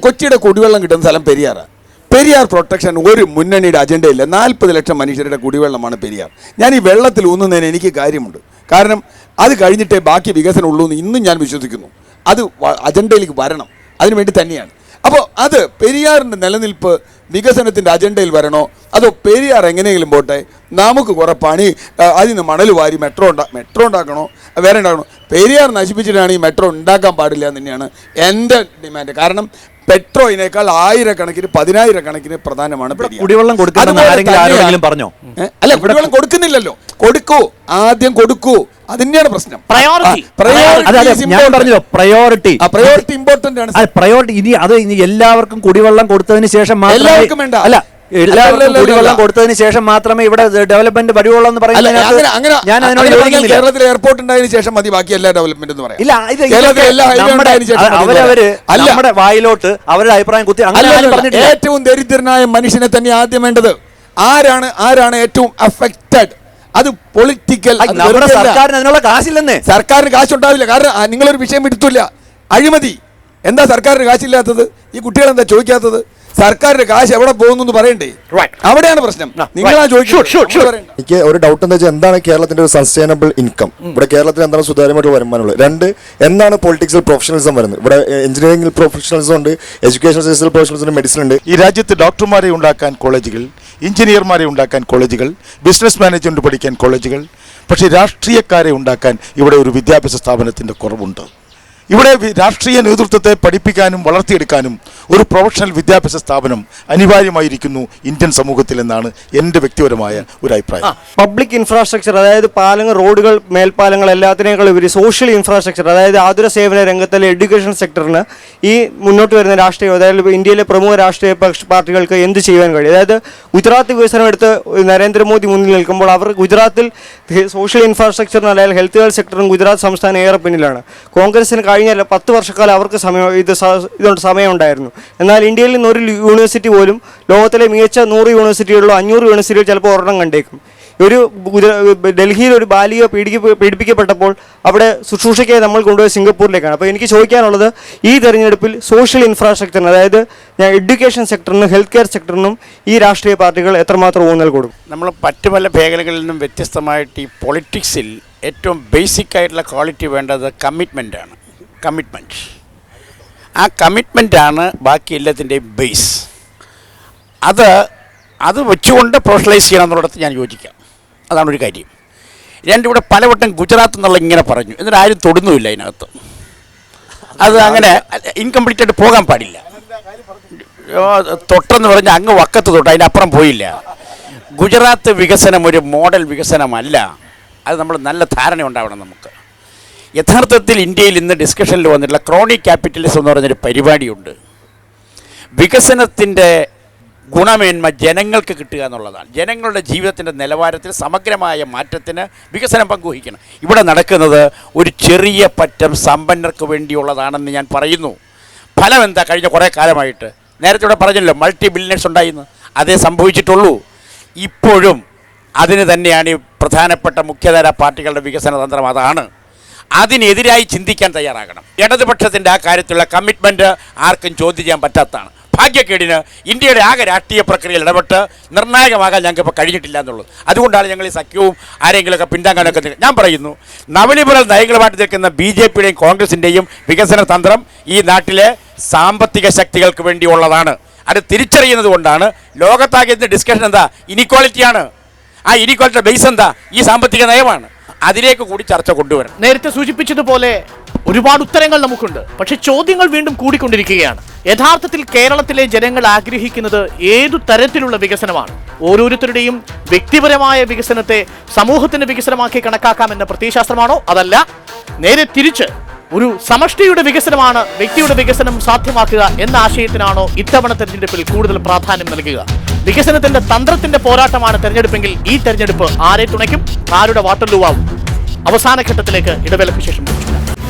കൊച്ചിയുടെ കുടിവെള്ളം കിട്ടുന്ന സ്ഥലം പെരിയാറാണ്. പെരിയാർ പ്രൊട്ടക്ഷൻ ഒരു മുന്നണിയുടെ അജണ്ടയില്ല. 40 ലക്ഷം മനുഷ്യരുടെ കുടിവെള്ളമാണ് പെരിയാർ. ഞാൻ ഈ വെള്ളത്തിൽ ഊന്നുന്നതിന് എനിക്ക് കാര്യമുണ്ട്. കാരണം അത് കഴിഞ്ഞിട്ടേ ബാക്കി വികസനം ഉള്ളൂ എന്ന് ഇന്നും ഞാൻ വിശ്വസിക്കുന്നു. അത് അജണ്ടയിലേക്ക് വരണം, അതിനുവേണ്ടി തന്നെയാണ്. അപ്പോൾ അത് പെരിയാറിൻ്റെ നിലനിൽപ്പ് വികസനത്തിൻ്റെ അജണ്ടയിൽ വരണോ അതോ പെരിയാർ എങ്ങനെയെങ്കിലും പോട്ടെ, നമുക്ക് കുറേ പണി അതിന് മണൽ വാരി മെട്രോ ഉണ്ടാക്കണോ വേറെ ഉണ്ടാക്കണോ? പെരിയാർ നശിപ്പിച്ചിട്ടാണ് ഈ മെട്രോ ഉണ്ടാക്കാൻ പാടില്ല എന്ന് തന്നെയാണ് എൻ്റെ ഡിമാൻഡ്. കാരണം പെട്രോയിനേക്കാൾ 1000 10,000 പ്രധാനമാണ് കുടിവെള്ളം പറഞ്ഞോ? അല്ല, കുടിവെള്ളം കൊടുക്കുന്നില്ലല്ലോ. ആദ്യം കൊടുക്കൂ, അതിന്റെയാണ് പ്രശ്നം. പ്രയോറിറ്റി ഇമ്പോർട്ടന്റ് ആണ്. പ്രയോറിറ്റി ഇനി എല്ലാവർക്കും കുടിവെള്ളം കൊടുത്തതിന് ശേഷം എല്ലാവർക്കും വേണ്ട. അല്ല, എല്ലാവർക്കും കുടിവെള്ളം കൊടുത്തതിന് ശേഷം മാത്രമേ ഇവിടെ ഡെവലപ്മെന്റ് വരുവുള്ളൂ എന്ന് പറയുന്നത് ഞാൻ അതിനോട് യോജിക്കുന്നില്ല. കേരളത്തിൽ എയർപോർട്ട് ഉണ്ടായതിനു ശേഷം മതി ബാക്കി എല്ലാ ഡെവലപ്മെന്റ് എന്ന് പറയാം. ഇല്ല, അവരവര് നമ്മുടെ വായിലോട്ട് അവരുടെ അഭിപ്രായം കുത്തി അങ്ങനെ. ഏറ്റവും ദരിദ്രനായ മനുഷ്യനെ തന്നെ ആദ്യം വേണ്ടത്. ആരാണ് ഏറ്റവും അഫക്റ്റഡ്? അത് പൊളിറ്റിക്കൽ. സർക്കാരിന് അതിനുള്ള കാശില്ലെന്നേ. സർക്കാരിന് കാശുണ്ടാവില്ല. കാരണം നിങ്ങളൊരു വിഷയം എടുത്തില്ല, അഴിമതി. എന്താ സർക്കാരിന് കാശില്ലാത്തത്? ഈ കുട്ടികൾ എന്താ ചോദിക്കാത്തത്? സർക്കാരിന്റെ കാശ് എവിടെ പോകുന്നു എന്ന് പറയണ്ടേ? അവിടെയാണ് പ്രശ്നം. നിങ്ങളാ ചോദിക്കുന്നത്. എനിക്ക് ഒരു ഡൗട്ട് എന്താ വെച്ചാൽ, എന്താണ് കേരളത്തിന്റെ ഒരു സസ്റ്റൈനബിൾ ഇൻകം? ഇവിടെ കേരളത്തിൽ എന്താണ് സുതാര്യമായിട്ട് വരുമാനമുള്ളത്? 2, എന്താണ് പൊളിറ്റിക്സ് പ്രൊഫഷണലിസം വരുന്നത്? ഇവിടെ എഞ്ചിനീയറിംഗിൽ പ്രൊഫഷണൽസും ഉണ്ട്, എഡ്യൂക്കേഷൻ സിസ്റ്റത്തിൽ പ്രൊഫഷണൽസ് ഉണ്ട്, മെഡിസിൻ ഉണ്ട്. ഈ രാജ്യത്ത് ഡോക്ടർമാരെ ഉണ്ടാക്കാൻ കോളേജുകൾ, എഞ്ചിനീയർമാരെ ഉണ്ടാക്കാൻ കോളേജുകൾ, ബിസിനസ് മാനേജ്മെന്റ് പഠിക്കാൻ കോളേജുകൾ. പക്ഷേ രാഷ്ട്രീയക്കാരെ ഉണ്ടാക്കാൻ ഇവിടെ ഒരു വിദ്യാഭ്യാസ സ്ഥാപനത്തിൻ്റെ കുറവുണ്ട്. ഇവിടെ രാഷ്ട്രീയ നേതൃത്വത്തെ പഠിപ്പിക്കാനും വളർത്തിയെടുക്കാനും ഒരു പ്രൊഫഷണൽ വിദ്യാഭ്യാസ സ്ഥാപനം അനിവാര്യമായിരിക്കുന്നു ഇന്ത്യൻ സമൂഹത്തിൽ എന്നാണ് എൻ്റെ വ്യക്തിപരമായ ഒരു അഭിപ്രായം. പബ്ലിക് ഇൻഫ്രാസ്ട്രക്ചർ, അതായത് പാലങ്ങൾ, റോഡുകൾ, മേൽപ്പാലങ്ങൾ എല്ലാത്തിനേക്കാളും ഉപരി സോഷ്യൽ ഇൻഫ്രാസ്ട്രക്ചർ, അതായത് ആതുര സേവന രംഗത്തിലെ എഡ്യൂക്കേഷൻ സെക്ടറിന് ഈ മുന്നോട്ട് വരുന്ന രാഷ്ട്രീയം, അതായത് ഇന്ത്യയിലെ പ്രമുഖ രാഷ്ട്രീയ പാർട്ടികൾക്ക് എന്ത് ചെയ്യാൻ കഴിയും? അതായത് ഗുജറാത്ത് വികസനം എടുത്ത് നരേന്ദ്രമോദി മുന്നിൽ നിൽക്കുമ്പോൾ അവർ ഗുജറാത്തിൽ സോഷ്യൽ ഇൻഫ്രാസ്ട്രക്ചറിന് അല്ലെങ്കിൽ ഹെൽത്ത് കെയർ സെക്ടറും ഗുജറാത്ത് സംസ്ഥാനം ഏറെ പിന്നിലാണ്. കോൺഗ്രസിന് കഴിഞ്ഞ 10 വർഷക്കാലം അവർക്ക് സമയമുണ്ടായിരുന്നു. എന്നാൽ ഇന്ത്യയിൽ നിന്ന് ഒരു യൂണിവേഴ്സിറ്റി പോലും, ലോകത്തിലെ മികച്ച 100 യൂണിവേഴ്സിറ്റികളിലോ 500 യൂണിവേഴ്സിറ്റികൾ ചിലപ്പോൾ ഒരെണ്ണം കണ്ടേക്കും. ഡൽഹിയിൽ ഒരു ബാലിക പീഡിപ്പിക്കപ്പെട്ടപ്പോൾ അവിടെ ശുശ്രൂഷയ്ക്കായി നമ്മൾ കൊണ്ടുപോയി സിംഗപ്പൂരിലേക്കാണ്. അപ്പോൾ എനിക്ക് ചോദിക്കാനുള്ളത്, ഈ തെരഞ്ഞെടുപ്പിൽ സോഷ്യൽ ഇൻഫ്രാസ്ട്രക്ചറിന്, അതായത് എഡ്യൂക്കേഷൻ സെക്ടറിനും ഹെൽത്ത് കെയർ സെക്ടറിനും ഈ രാഷ്ട്രീയ പാർട്ടികൾ എത്രമാത്രം ഊന്നൽ കൊടുക്കും? നമ്മൾ മറ്റു പല മേഖലകളിൽ നിന്നും വ്യത്യസ്തമായിട്ട് ഈ പൊളിറ്റിക്സിൽ ഏറ്റവും ബേസിക് ആയിട്ടുള്ള ക്വാളിറ്റി വേണ്ടത് കമ്മിറ്റ്മെൻറ്റാണ്. ആ കമ്മിറ്റ്മെൻറ്റാണ് ബാക്കി എല്ലാത്തിൻ്റെയും ബേസ്. അത് വെച്ചുകൊണ്ട് പ്രൊഫഷണലൈസ് ചെയ്യണം എന്നുള്ളിടത്ത് ഞാൻ യോജിക്കാം. അതാണ് ഒരു കാര്യം. 2, ഇവിടെ പലവട്ടം ഗുജറാത്ത് എന്നുള്ള ഇങ്ങനെ പറഞ്ഞു, എന്നിട്ട് ആരും തൊടുന്നുമില്ല അതിനകത്ത്. അത് അങ്ങനെ ഇൻകംപ്ലീറ്റ് ആയിട്ട് പോകാൻ പാടില്ല. തൊട്ടെന്ന് പറഞ്ഞാൽ അങ്ങ് വക്കത്ത് തൊട്ട് അതിനപ്പുറം പോയില്ല. ഗുജറാത്ത് വികസനം ഒരു മോഡൽ വികസനമല്ല. അത് നമ്മൾ നല്ല ധാരണ ഉണ്ടാവണം നമുക്ക്. യഥാർത്ഥത്തിൽ ഇന്ത്യയിൽ ഇന്ന് ഡിസ്കഷനിൽ വന്നിട്ടുള്ള ക്രോണിക് ക്യാപിറ്റലിസം എന്ന് പറഞ്ഞൊരു പരിപാടിയുണ്ട്. വികസനത്തിൻ്റെ ഗുണമേന്മ ജനങ്ങൾക്ക് കിട്ടുക എന്നുള്ളതാണ്. ജനങ്ങളുടെ ജീവിതത്തിൻ്റെ നിലവാരത്തിൽ സമഗ്രമായ മാറ്റത്തിന് വികസനം പങ്കുവഹിക്കണം. ഇവിടെ നടക്കുന്നത് ഒരു ചെറിയ പറ്റം സമ്പന്നർക്ക് വേണ്ടിയുള്ളതാണെന്ന് ഞാൻ പറയുന്നു. ഫലം എന്താ? കഴിഞ്ഞ കുറേ കാലമായിട്ട് നേരത്തെ ഇവിടെ പറഞ്ഞല്ലോ, മൾട്ടി ബില്യണേഴ്സ് ഉണ്ടായിരുന്നു. അതേ സംഭവിച്ചിട്ടുള്ളൂ. ഇപ്പോഴും അതിന് തന്നെയാണ് ഈ പ്രധാനപ്പെട്ട മുഖ്യധാര പാർട്ടികളുടെ വികസന തന്ത്രം. അതാണ്. അതിനെതിരായി ചിന്തിക്കാൻ തയ്യാറാകണം. ഇടതുപക്ഷത്തിൻ്റെ ആ കാര്യത്തിലുള്ള കമ്മിറ്റ്മെൻറ്റ് ആർക്കും ചോദ്യം ചെയ്യാൻ പറ്റാത്തതാണ്. ഭാഗ്യക്കേടിന് ഇന്ത്യയുടെ ആകെ രാഷ്ട്രീയ പ്രക്രിയയിൽ ഇടപെട്ട് നിർണായകമാകാൻ ഞങ്ങൾക്ക് ഇപ്പോൾ കഴിഞ്ഞിട്ടില്ല എന്നുള്ളത്. അതുകൊണ്ടാണ് ഞങ്ങൾ ഈ സഖ്യവും ആരെങ്കിലുമൊക്കെ പിന്താങ്ങാനൊക്കെ. ഞാൻ പറയുന്നു, നവലിബറൽ നയങ്ങളുമായിട്ട് നിൽക്കുന്ന BJPയുടെയും കോൺഗ്രസിൻ്റെയും വികസന തന്ത്രം ഈ നാട്ടിലെ സാമ്പത്തിക ശക്തികൾക്ക് വേണ്ടിയുള്ളതാണ്. അത് തിരിച്ചറിയുന്നത് കൊണ്ടാണ് ലോകത്താകെ ഡിസ്കഷൻ എന്താ? ഇനിക്വാളിറ്റിയാണ്. ആ ഇനിക്വാളിറ്റിയുടെ ബേസ് എന്താ? ഈ സാമ്പത്തിക നയമാണ്. അതിലേക്ക് കൂടി ചർച്ച കൊണ്ടുവരണം. നേരത്തെ സൂചിപ്പിച്ചതുപോലെ ഒരുപാട് ഉത്തരങ്ങൾ നമുക്കുണ്ട്, പക്ഷെ ചോദ്യങ്ങൾ വീണ്ടും കൂടിക്കൊണ്ടിരിക്കുകയാണ്. യഥാർത്ഥത്തിൽ കേരളത്തിലെ ജനങ്ങൾ ആഗ്രഹിക്കുന്നത് ഏതു തരത്തിലുള്ള വികസനമാണ്? ഓരോരുത്തരുടെയും വ്യക്തിപരമായ വികസനത്തെ സമൂഹത്തിന്റെ വികസനമാക്കി കണക്കാക്കാമെന്ന പ്രത്യയശാസ്ത്രമാണോ? അതല്ല, നേരെ തിരിച്ച് ഒരു സമഷ്ടിയുടെ വികസനമാണ് വ്യക്തിയുടെ വികസനം സാധ്യമാക്കുക എന്ന ആശയത്തിനാണോ ഇത്തവണ തെരഞ്ഞെടുപ്പിൽ കൂടുതൽ പ്രാധാന്യം നൽകുക? വികസനത്തിന്റെ തന്ത്രത്തിന്റെ പോരാട്ടമാണ് തെരഞ്ഞെടുപ്പെങ്കിൽ ഈ തെരഞ്ഞെടുപ്പ് ആരെ തുണയ്ക്കും? ആരുടെ വാട്ടർലൂവാവും? അവസാന ഘട്ടത്തിലേക്ക് ഇടവേളയ്ക്ക് ശേഷം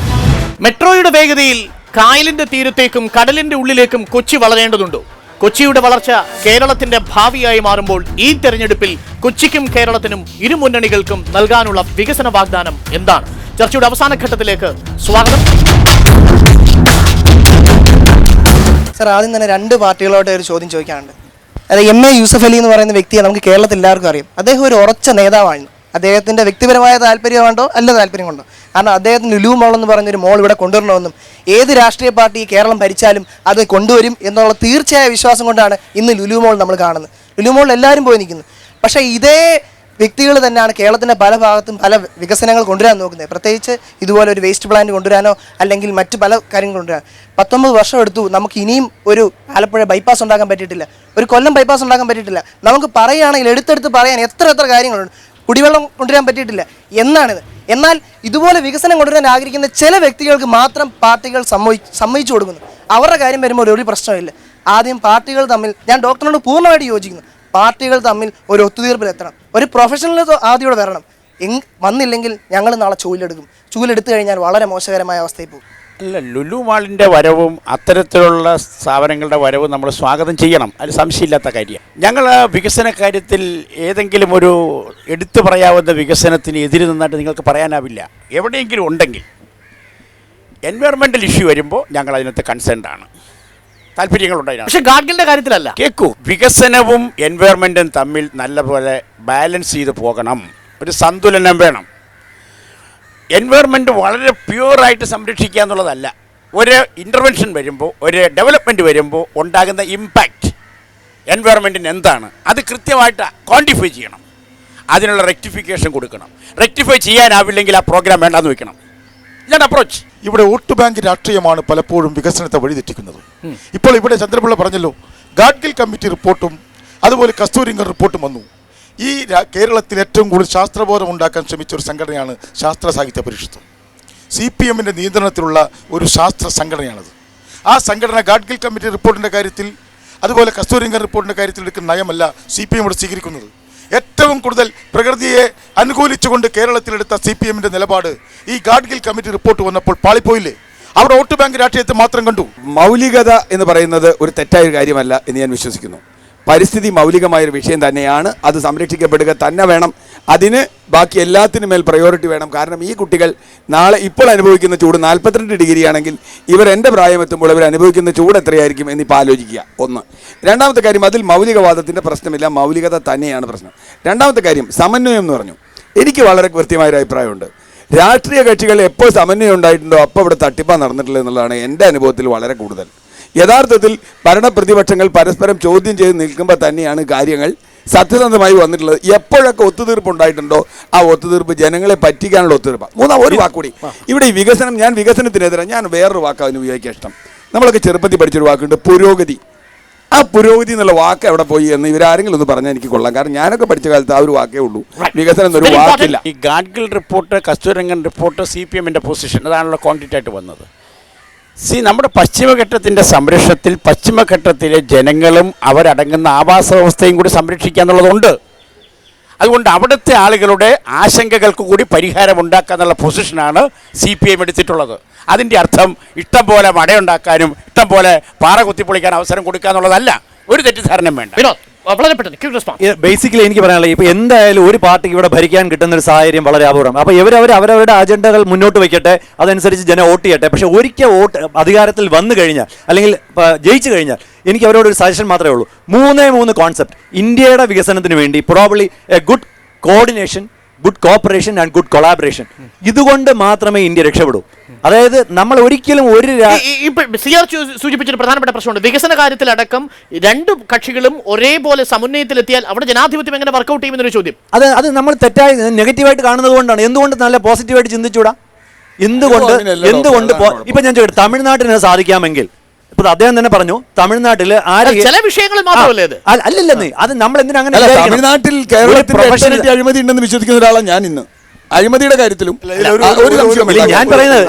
മെട്രോയുടെ വേഗതയിൽ കായലിന്റെ തീരത്തേക്കും കടലിന്റെ ഉള്ളിലേക്കും കൊച്ചി വളരേണ്ടതുണ്ടോ? കൊച്ചിയുടെ വളർച്ച കേരളത്തിന്റെ ഭാവിയായി മാറുമ്പോൾ ഈ തെരഞ്ഞെടുപ്പിൽ കൊച്ചിക്കും കേരളത്തിനും ഇരു മുന്നണികൾക്കും നൽകാനുള്ള വികസന വാഗ്ദാനം എന്താണ്? ചർച്ചയുടെ അവസാന ഘട്ടത്തിലേക്ക് സ്വാഗതം. സർ, ആദ്യം തന്നെ രണ്ട് പാർട്ടികളോട് ഒരു ചോദ്യം ചോദിക്കാനുണ്ട്. അതായത് MA യൂസഫ് അലി എന്ന് പറയുന്ന വ്യക്തിയെ നമുക്ക് കേരളത്തിൽ എല്ലാവർക്കും അറിയാം. അദ്ദേഹം ഒരു ഉറച്ച നേതാവാണ്. അദ്ദേഹത്തിൻ്റെ വ്യക്തിപരമായ താല്പര്യമുണ്ടോ അല്ല താല്പര്യം കൊണ്ടോ? കാരണം അദ്ദേഹത്തിന് ലുലു മോൾ എന്ന് പറഞ്ഞൊരു മോൾ ഇവിടെ കൊണ്ടുവരണമെന്നും ഏത് രാഷ്ട്രീയ പാർട്ടി കേരളം ഭരിച്ചാലും അത് കൊണ്ടുവരും എന്നുള്ള തീർച്ചയായ വിശ്വാസം കൊണ്ടാണ് ഇന്ന് ലുലു മോൾ നമ്മൾ കാണുന്നത്. ലുലു മോളിൽ എല്ലാവരും പോയി നിൽക്കുന്നു. പക്ഷേ ഇതേ വ്യക്തികൾ തന്നെയാണ് കേരളത്തിൻ്റെ പല ഭാഗത്തും പല വികസനങ്ങൾ കൊണ്ടുവരാൻ നോക്കുന്നത്. പ്രത്യേകിച്ച് ഇതുപോലെ ഒരു വേസ്റ്റ് പ്ലാന്റ് കൊണ്ടുവരാനോ അല്ലെങ്കിൽ മറ്റു പല കാര്യങ്ങൾ കൊണ്ടുവരാൻ 19 വർഷം എടുത്തു. നമുക്ക് ഇനിയും ഒരു ആലപ്പുഴ ബൈപ്പാസ് ഉണ്ടാക്കാൻ പറ്റിയിട്ടില്ല, ഒരു കൊല്ലം ബൈപ്പാസ് ഉണ്ടാക്കാൻ പറ്റിയിട്ടില്ല. നമുക്ക് പറയുകയാണെങ്കിൽ എടുത്തെടുത്ത് പറയാൻ എത്ര കാര്യങ്ങളുണ്ട്. കുടിവെള്ളം കൊണ്ടുവരാൻ പറ്റിയിട്ടില്ല എന്നാണിത്. എന്നാൽ ഇതുപോലെ വികസനം കൊണ്ടുവരാൻ ആഗ്രഹിക്കുന്ന ചില വ്യക്തികൾക്ക് മാത്രം പാർട്ടികൾ സമ്മതിച്ചു കൊടുക്കുന്നു. അവരുടെ കാര്യം വരുമ്പോൾ ഒരു പ്രശ്നമില്ല. ആദ്യം പാർട്ടികൾ തമ്മിൽ, ഞാൻ ഡോക്ടറിനോട് പൂർണ്ണമായിട്ട് യോജിക്കുന്നു, പാർട്ടികൾ തമ്മിൽ ഒരു ഒത്തുതീർപ്പിലെത്തണം. ഒരു പ്രൊഫഷണൽ ആദ്യം വരണം. വന്നില്ലെങ്കിൽ ഞങ്ങൾ നാളെ ചൂലെടുത്തു കഴിഞ്ഞാൽ വളരെ മോശകരമായ അവസ്ഥയിൽ പോകും. അല്ല, ലുലു മാളിൻ്റെ വരവും അത്തരത്തിലുള്ള സ്ഥാപനങ്ങളുടെ വരവും നമ്മൾ സ്വാഗതം ചെയ്യണം. അത് സംശയമില്ലാത്ത കാര്യം. ഞങ്ങൾ വികസന കാര്യത്തിൽ ഏതെങ്കിലും ഒരു എടുത്തു പറയാവുന്ന വികസനത്തിന് എതിര് നിന്നിട്ട് നിങ്ങൾക്ക് പറയാനാവില്ല. എവിടെയെങ്കിലും ഉണ്ടെങ്കിൽ എൻവയറമെൻ്റൽ ഇഷ്യൂ വരുമ്പോൾ ഞങ്ങൾ അതിനകത്ത് കൺസേൺഡ് ആണ്, താല്പര്യങ്ങളുണ്ടായിരുന്നു. പക്ഷേ ഗാഡ്ഗിലിന്റെ കാര്യത്തിലല്ല. കേൾക്കൂ, വികസനവും എൻവയറമെൻറ്റും തമ്മിൽ നല്ലപോലെ ബാലൻസ് ചെയ്ത് പോകണം. ഒരു സന്തുലനം വേണം. എൻവയറമെൻറ്റ് വളരെ പ്യുവറായിട്ട് സംരക്ഷിക്കുക എന്നുള്ളതല്ല. ഒരു ഇൻ്റർവെൻഷൻ വരുമ്പോൾ, ഒരു ഡെവലപ്മെൻറ്റ് വരുമ്പോൾ ഉണ്ടാകുന്ന ഇമ്പാക്റ്റ് എൻവയറമെൻറ്റിന് എന്താണ്, അത് കൃത്യമായിട്ട് ക്വാണ്ടിഫൈ ചെയ്യണം. അതിനുള്ള റെക്ടിഫിക്കേഷൻ കൊടുക്കണം. റെക്ടിഫൈ ചെയ്യാനാവില്ലെങ്കിൽ ആ പ്രോഗ്രാം വേണ്ടാന്ന് വെക്കണം. ഇതാണ് അപ്രോച്ച്. ഇവിടെ വോട്ട് ബാങ്ക് രാഷ്ട്രീയമാണ് പലപ്പോഴും വികസനത്തെ വഴിതെറ്റിക്കുന്നത്. ഇപ്പോൾ ഇവിടെ ചന്ദ്രപിള്ള പറഞ്ഞല്ലോ, ഗാഡ്ഗിൽ കമ്മിറ്റി റിപ്പോർട്ടും അതുപോലെ കസ്തൂരിങ്കർ റിപ്പോർട്ടും വന്നു. ഈ കേരളത്തിൽ ഏറ്റവും കൂടുതൽ ശാസ്ത്രബോധം ഉണ്ടാക്കാൻ ശ്രമിച്ച ഒരു സംഘടനയാണ് ശാസ്ത്ര സാഹിത്യ പരിഷത്ത്. CPMൻ്റെ നിയന്ത്രണത്തിലുള്ള ഒരു ശാസ്ത്ര സംഘടനയാണത്. ആ സംഘടന ഗാഡ്ഗിൽ കമ്മിറ്റി റിപ്പോർട്ടിൻ്റെ കാര്യത്തിൽ അതുപോലെ കസ്തൂരിങ്കർ റിപ്പോർട്ടിൻ്റെ കാര്യത്തിൽ എടുക്കുന്ന നയമല്ല CPM ഇവിടെ സ്വീകരിക്കുന്നത്. ഏറ്റവും കൂടുതൽ പ്രകൃതിയെ അനുകൂലിച്ചുകൊണ്ട് കേരളത്തിലെടുത്ത CPMൻ്റെ നിലപാട് ഈ ഗാഡ്ഗിൽ കമ്മിറ്റി റിപ്പോർട്ട് വന്നപ്പോൾ പാളിപ്പോയില്ലേ? അവിടെ വോട്ട് ബാങ്ക് രാഷ്ട്രീയത്തെ മാത്രം കണ്ടു. മൗലികത എന്ന് പറയുന്നത് ഒരു തെറ്റായ കാര്യമല്ല എന്ന് ഞാൻ വിശ്വസിക്കുന്നു. പരിസ്ഥിതി മൗലികമായൊരു വിഷയം തന്നെയാണ്. അത് സംരക്ഷിക്കപ്പെടുക തന്നെ വേണം. അതിന് ബാക്കി എല്ലാത്തിനും മേൽ പ്രയോറിറ്റി വേണം. കാരണം ഈ കുട്ടികൾ നാളെ ഇപ്പോൾ അനുഭവിക്കുന്ന ചൂട് 42 ഡിഗ്രി ആണെങ്കിൽ എൻ്റെ പ്രായമെത്തുമ്പോൾ ഇവർ അനുഭവിക്കുന്ന ചൂട് എത്രയായിരിക്കും എന്നിപ്പോൾ ആലോചിക്കുക. ഒന്ന്. രണ്ടാമത്തെ കാര്യം, അതിൽ മൗലികവാദത്തിൻ്റെ പ്രശ്നമില്ല, മൗലികത തന്നെയാണ് പ്രശ്നം. രണ്ടാമത്തെ കാര്യം, സമന്വയം എന്ന് പറഞ്ഞു. എനിക്ക് വളരെ കൃത്യമായൊരു അഭിപ്രായമുണ്ട്. രാഷ്ട്രീയ കക്ഷികൾ എപ്പോൾ സമന്വയം ഉണ്ടായിട്ടുണ്ടോ അപ്പോൾ ഇവിടെ തട്ടിപ്പാണ് നടന്നിട്ടുള്ളത് എന്നുള്ളതാണ് എൻ്റെ അനുഭവത്തിൽ വളരെ കൂടുതൽ. യഥാർത്ഥത്തിൽ ഭരണപ്രതിപക്ഷങ്ങൾ പരസ്പരം ചോദ്യം ചെയ്ത് നിൽക്കുമ്പോൾ തന്നെയാണ് കാര്യങ്ങൾ സത്യസന്ധമായി വന്നിട്ടുള്ളത്. എപ്പോഴൊക്കെ ഒത്തുതീർപ്പ് ഉണ്ടായിട്ടുണ്ടോ ആ ഒത്തുതീർപ്പ് ജനങ്ങളെ പറ്റിക്കാനുള്ള ഒത്തുതീർപ്പാണ്. ഒരു വാക്കുകൂടി, ഇവിടെ ഈ വികസനം, ഞാൻ വികസനത്തിനെതിരെ, ഞാൻ വേറൊരു വാക്ക് അതിന് ഉപയോഗിക്കാൻ ഇഷ്ടം. നമ്മളൊക്കെ ചെറുപ്പത്തിൽ പഠിച്ചൊരു വാക്കുണ്ട്, പുരോഗതി. ആ പുരോഗതി എന്നുള്ള വാക്ക് എവിടെ പോയി എന്ന് ഇവരാരെങ്കിലും ഒന്ന് പറഞ്ഞാൽ എനിക്ക് കൊള്ളാം. കാരണം ഞാനൊക്കെ പഠിച്ച കാലത്ത് ആ ഒരു വാക്കേ ഉള്ളൂ, വികസനം എന്നൊരു വാക്കില്ല. ഈ ഗാഡ്ഗിൽ റിപ്പോർട്ട്, കസ്തൂരിരംഗൻ റിപ്പോർട്ട്, CPMൻ്റെ പൊസിഷൻ അതാണല്ലോ കോൺക്രീറ്റ് ആയിട്ട് വന്നത്. നമ്മുടെ പശ്ചിമഘട്ടത്തിൻ്റെ സംരക്ഷണത്തിൽ പശ്ചിമഘട്ടത്തിലെ ജനങ്ങളും അവരടങ്ങുന്ന ആവാസ വ്യവസ്ഥയും കൂടി സംരക്ഷിക്കുക എന്നുള്ളതുണ്ട്. അതുകൊണ്ട് അവിടുത്തെ ആളുകളുടെ ആശങ്കകൾക്ക് കൂടി പരിഹാരം ഉണ്ടാക്കുക എന്നുള്ള പൊസിഷനാണ് CPM എടുത്തിട്ടുള്ളത്. അതിൻ്റെ അർത്ഥം ഇഷ്ടം പോലെ മടയുണ്ടാക്കാനും ഇഷ്ടം പോലെ പാറ കുത്തിപ്പൊളിക്കാൻ അവസരം കൊടുക്കുക എന്നുള്ളതല്ല. ഒരു തെറ്റിദ്ധാരണയും വേണ്ട. വളരെ പെട്ടെന്ന് ക്വിക്ക് റെസ്പോൺസ്. ബേസിക്കലി എനിക്ക് പറയാനുള്ളത് ഇപ്പോൾ എന്തായാലും ഒരു പാർട്ടിക്ക് ഇവിടെ ഭരിക്കാൻ കിട്ടുന്ന ഒരു സാഹചര്യം വളരെ അപൂർവം. അപ്പോൾ അവരവരുടെ അജണ്ടകൾ മുന്നോട്ട് വയ്ക്കട്ടെ, അതനുസരിച്ച് ജനം വോട്ട് ചെയ്യട്ടെ. പക്ഷേ ഒരിക്കൽ അധികാരത്തിൽ വന്നു കഴിഞ്ഞാൽ അല്ലെങ്കിൽ ജയിച്ചു കഴിഞ്ഞാൽ എനിക്ക് അവരോടൊരു സജഷൻ മാത്രമേ ഉള്ളൂ. മൂന്ന് കോൺസെപ്റ്റ് ഇന്ത്യയുടെ വികസനത്തിന് വേണ്ടി probably A good coordination, good cooperation and good collaboration. ഇതുകൊണ്ട് മാത്രമേ ഇന്ത്യ രക്ഷപ്പെടൂ. അതായത് നമ്മൾ ഒരിക്കലും സിആർ സൂചിപ്പിച്ചൊരു പ്രധാനപ്പെട്ട പ്രശ്നമുണ്ട്. വികസന കാര്യത്തിലടക്കം രണ്ട് കക്ഷികളും ഒരേപോലെ സമന്വയത്തിലെത്തിയാൽ അവിടെ ജനാധിപത്യം എങ്ങനെ വർക്കൗട്ട് ചെയ്യുമെന്നൊരു ചോദ്യം. അത് നമ്മൾ തെറ്റായി നെഗറ്റീവായിട്ട് കാണുന്നത് കൊണ്ടാണ്. എന്തുകൊണ്ട് നല്ല പോസിറ്റീവായിട്ട് ചിന്തിച്ചൂടാ? എന്തുകൊണ്ട് ഇപ്പൊ ഞാൻ ചോദിച്ചു, തമിഴ്നാട്ടിന് സാധിക്കാമെങ്കിൽ ഇപ്പൊ അദ്ദേഹം തന്നെ പറഞ്ഞു തമിഴ്നാട്ടിൽ ചില വിഷയങ്ങളിൽ മാത്രമല്ലേ അല്ലല്ലെന്ന് അത് നമ്മൾ എന്തിനാ അങ്ങനെ തമിഴ്നാട്ടിൽ കേരളത്തിൽ അഴിമതി ഉണ്ടെന്ന് വിശ്വസിക്കുന്ന ഒരാളാണ് ഞാൻ ഇന്ന്. അഴിമതിയുടെ കാര്യത്തിലും ഞാൻ പറയുന്നത്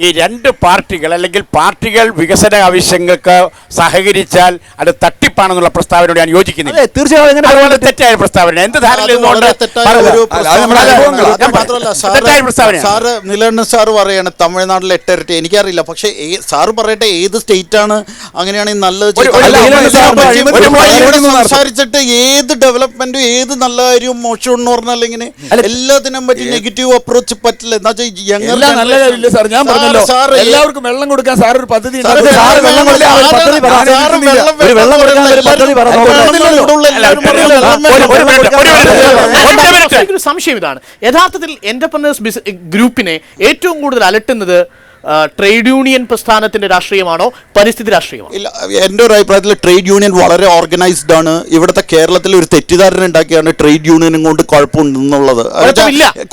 ഈ രണ്ട് പാർട്ടികൾ അല്ലെങ്കിൽ പാർട്ടികൾ വികസന ആവശ്യങ്ങൾക്ക് സഹകരിച്ചാൽ അത് തട്ടിപ്പാണെന്നുള്ള പ്രസ്താവനയോട് ഞാൻ യോജിക്കുന്നില്ല. തീർച്ചയായും തെറ്റായ പ്രസ്താവന. എന്ത് സാറ് നിലണ്ണൻ സാറ് പറയാണ് തമിഴ്നാട്ടിൽ 8 ഇരട്ടി. എനിക്കറിയില്ല, പക്ഷെ സാറ് പറയട്ടെ ഏത് സ്റ്റേറ്റ് ആണ് അങ്ങനെയാണെങ്കിൽ നല്ലത് സംസാരിച്ചിട്ട് ഏത് ഡെവലപ്മെന്റും ഏത് നല്ല കാര്യവും മോശം എന്ന് പറഞ്ഞാൽ ഇങ്ങനെ എല്ലാത്തിനും പറ്റി നെഗറ്റീവ് അപ്രോച്ച് പറ്റില്ല. എന്താ വെച്ചാൽ സാർ ഞാൻ പറഞ്ഞല്ലോ എല്ലാവർക്കും വെള്ളം കൊടുക്കാൻ സാർ ഒരു പദ്ധതി സംശയം ഇതാണ്. യഥാർത്ഥത്തിൽ എന്റർപ്രനേഴ്സ് ഗ്രൂപ്പിനെ ഏറ്റവും കൂടുതൽ അലട്ടുന്നത് ട്രേഡ് യൂണിയൻ പ്രസ്ഥാനത്തിന്റെ രാഷ്ട്രീയമാണോ പരിസ്ഥിതി രാഷ്ട്രീയമാണോ? ഇല്ല, എൻ്റെ ഒരു അഭിപ്രായത്തിൽ ട്രേഡ് യൂണിയൻ വളരെ ഓർഗനൈസ്ഡ് ആണ്. ഇവിടുത്തെ കേരളത്തിൽ ഒരു തെറ്റിദ്ധാരണ ഉണ്ടാക്കിയാണ് ട്രേഡ് യൂണിയനും കൊണ്ട് കുഴപ്പമുണ്ടെന്നുള്ളത്.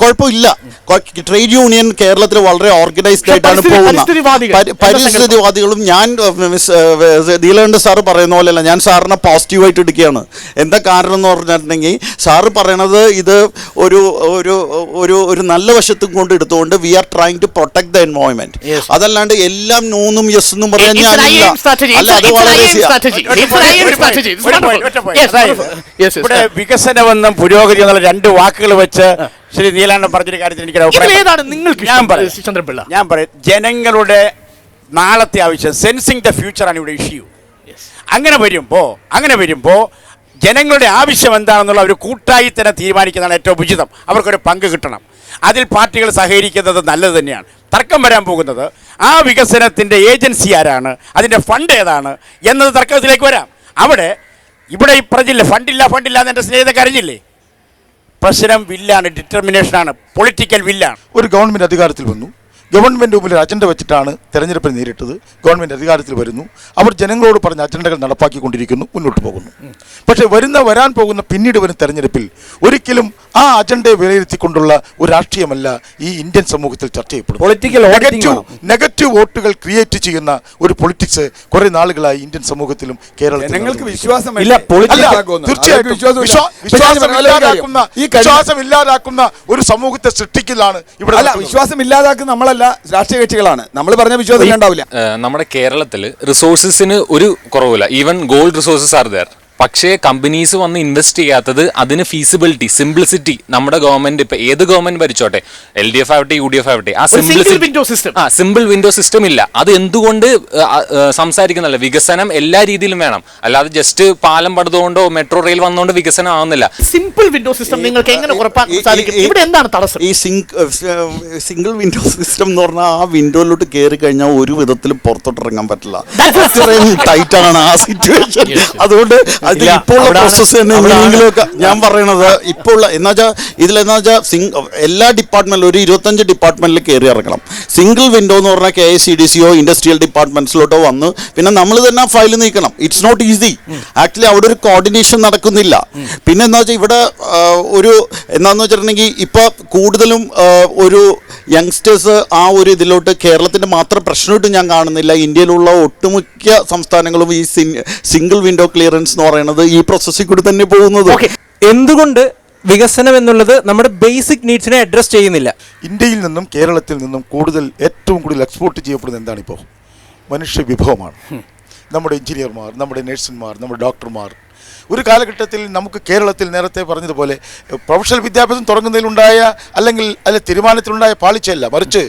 കുഴപ്പമില്ല. ട്രേഡ് യൂണിയൻ കേരളത്തിൽ വളരെ ഓർഗനൈസ്ഡ് ആയിട്ടാണ് പോകുന്നത്. പരിസ്ഥിതിവാദികളും ഞാൻ നീലകണ്ഠ സാറ് പറയുന്ന പോലെയല്ല, ഞാൻ സാറിനെ പോസിറ്റീവായിട്ട് എടുക്കുകയാണ്. എന്താ കാരണം എന്ന് പറഞ്ഞിട്ടുണ്ടെങ്കിൽ സാറ് പറയണത് ഇത് ഒരു നല്ല വശത്തും കൊണ്ട് എടുത്തുകൊണ്ട് we are trying to protect the environment. അതല്ലാണ്ട് എല്ലാം നോന്നും യെസ് എന്നും പറയാൻ ഞാനില്ല. വികസനമെന്നും പുരോഗതി എന്നുള്ള രണ്ട് വാക്കുകൾ വെച്ച് ശ്രീ നീലാണ്ടൻ പറഞ്ഞൊരു കാര്യത്തിൽ എനിക്ക് ഞാൻ പറയും ജനങ്ങളുടെ നാളത്തെ ആവശ്യം സെൻസിങ് ദ ഫ്യൂച്ചർ ആണ് ഇവിടെ ഇഷ്യൂ. അങ്ങനെ വരുമ്പോൾ ജനങ്ങളുടെ ആവശ്യം എന്താണെന്നുള്ള ഒരു കൂട്ടായി തന്നെ തീരുമാനിക്കുന്നതാണ് ഏറ്റവും ഉചിതം. അവർക്കൊരു പങ്ക് കിട്ടണം. അതിൽ പാർട്ടികൾ സഹകരിക്കുന്നത് നല്ലത് തന്നെയാണ്. തർക്കം വരാൻ പോകുന്നത് ആ വികസനത്തിൻ്റെ ഏജൻസി ആരാണ്, അതിൻ്റെ ഫണ്ട് ഏതാണ് എന്നത് തർക്കത്തിലേക്ക് വരാം. ഇവിടെ ഈ പറഞ്ഞില്ലേ ഫണ്ടില്ല എന്ന് എൻ്റെ സ്നേഹിതക്ക് അറിഞ്ഞില്ലേ? പ്രശ്നം വില്ലാണ്, ഡിറ്റർമിനേഷനാണ്, പൊളിറ്റിക്കൽ വില്ലാണ്. ഒരു ഗവൺമെൻറ് അധികാരത്തിൽ വന്നു, ഗവൺമെൻറ് മുമ്പിൽ അജണ്ട വെച്ചിട്ടാണ് തെരഞ്ഞെടുപ്പിൽ നേരിട്ടത്. ഗവൺമെൻറ് അധികാരത്തിൽ വരുന്നു, അവർ ജനങ്ങളോട് പറഞ്ഞ അജണ്ടകൾ നടപ്പാക്കിക്കൊണ്ടിരിക്കുന്നു, മുന്നോട്ട് പോകുന്നു. പക്ഷേ വരാൻ പോകുന്ന പിന്നീട് വരുന്ന തെരഞ്ഞെടുപ്പിൽ ഒരിക്കലും ആ അജണ്ടയെ വിലയിരുത്തിക്കൊണ്ടുള്ള ഒരു രാഷ്ട്രീയമല്ല ഈ ഇന്ത്യൻ സമൂഹത്തിൽ ചർച്ച ചെയ്യപ്പെടുന്നത്. നെഗറ്റീവ് വോട്ടുകൾ ക്രിയേറ്റ് ചെയ്യുന്ന ഒരു പൊളിറ്റിക്സ് കുറെ നാളുകളായി ഇന്ത്യൻ സമൂഹത്തിലും കേരളത്തിൽ വിശ്വാസം ഇല്ലാതാക്കുന്ന ഒരു സമൂഹത്തെ സൃഷ്ടിക്കലാണ് ഇവിടെ. വിശ്വാസം ഇല്ലാതാക്കുന്ന നമ്മളല്ല, രാഷ്ട്രീയ കക്ഷികളാണ്. നമ്മൾ പറഞ്ഞ വിശ്വാസം ഉണ്ടാവില്ല. നമ്മുടെ കേരളത്തിൽ റിസോഴ്സസിന് ഒരു കുറവില്ല. Even gold resources are there. പക്ഷേ കമ്പനീസ് വന്ന് ഇൻവെസ്റ്റ് ചെയ്യാത്തത് അതിന് ഫീസിബിലിറ്റി, സിംപ്ലിസിറ്റി. നമ്മുടെ ഗവൺമെന്റ് ഇപ്പൊ ഏത് ഗവൺമെന്റ് ഭരിച്ചോട്ടെ, LDF ആവട്ടെ UDF ആവട്ടെ, ആ സിമ്പിൾ വിൻഡോ സിസ്റ്റം ഇല്ല. അത് എന്തുകൊണ്ട് സംസാരിക്കുന്നില്ല? വികസനം എല്ലാ രീതിയിലും വേണം, അല്ലാതെ ജസ്റ്റ് പാലം പടുതുകൊണ്ടോ മെട്രോ റെയിൽ വന്നുകൊണ്ട് വികസനം ആവുന്നില്ല. സിമ്പിൾ വിൻഡോ സിസ്റ്റം നിങ്ങൾക്ക് എങ്ങനെ ഉറപ്പാക്കാൻ സാധിക്കും? ഇവിടെ എന്താണ് തടസ്സം? ഈ സിംഗിൾ വിൻഡോ സിസ്റ്റം എന്ന് പറഞ്ഞാൽ ആ വിൻഡോയിലോട്ട് കയറി കഴിഞ്ഞാൽ ഒരു വിധത്തിലും പുറത്തോട്ട് ഇറങ്ങാൻ പറ്റില്ല. ടൈറ്റാണ് ആ സിറ്റുവേഷൻ. അതുകൊണ്ട് ഇപ്പോഴുള്ള പ്രോസസ് എങ്ങനെയെങ്കിലുമൊക്കെ ഞാൻ പറയണത് ഇപ്പോൾ ഇതിലെന്നാ വെച്ചാൽ എല്ലാ ഡിപ്പാർട്ട്മെന്റിലും ഒരു 25 ഡിപ്പാർട്ട്മെന്റിൽ കയറി ഇറങ്ങണം. സിംഗിൾ വിൻഡോ എന്ന് പറഞ്ഞാൽ KICDCയോ ഇൻഡസ്ട്രിയൽ ഡിപ്പാർട്ട്മെന്റ്സിലോട്ടോ വന്ന് പിന്നെ നമ്മൾ തന്നെ ആ ഫയൽ നീക്കണം. It's not easy. ആക്ച്വലി അവിടെ ഒരു കോർഡിനേഷൻ നടക്കുന്നില്ല. പിന്നെ എന്താ വെച്ചാൽ ഇവിടെ എന്താണെന്ന് വെച്ചിട്ടുണ്ടെങ്കിൽ ഇപ്പോൾ കൂടുതലും ഒരു യങ്സ്റ്റേഴ്സ് ആ ഒരു ഇതിലോട്ട് കേരളത്തിൻ്റെ മാത്രം പ്രശ്നമായിട്ട് ഞാൻ കാണുന്നില്ല. ഇന്ത്യയിലുള്ള ഒട്ടുമിക്ക സംസ്ഥാനങ്ങളും ഈ സിംഗിൾ വിൻഡോ ക്ലിയറൻസ് എന്ന് പറയുന്നത് ഈ പ്രോസസ്സിൽ കൂടി തന്നെ പോകുന്നത്. എന്തുകൊണ്ട് വികസനം എന്നുള്ളത് നമ്മുടെ ബേസിക് നീഡ്സിനെ അഡ്രസ് ചെയ്യുന്നില്ല? ഇന്ത്യയിൽ നിന്നും കേരളത്തിൽ നിന്നും ഏറ്റവും കൂടുതൽ എക്സ്പോർട്ട് ചെയ്യപ്പെടുന്നത് എന്താണ്? ഇപ്പോൾ മനുഷ്യ വിഭവമാണ്. നമ്മുടെ എഞ്ചിനീയർമാർ, നമ്മുടെ നഴ്സുമാർ, നമ്മുടെ ഡോക്ടർമാർ. ഒരു കാലഘട്ടത്തിൽ നമുക്ക് കേരളത്തിൽ നേരത്തെ പറഞ്ഞതുപോലെ പ്രൊഫഷണൽ വിദ്യാഭ്യാസം തുടങ്ങുന്നതിലുണ്ടായ അല്ലെങ്കിൽ തീരുമാനത്തിലുണ്ടായ പാളിച്ചയല്ല, മറിച്ച്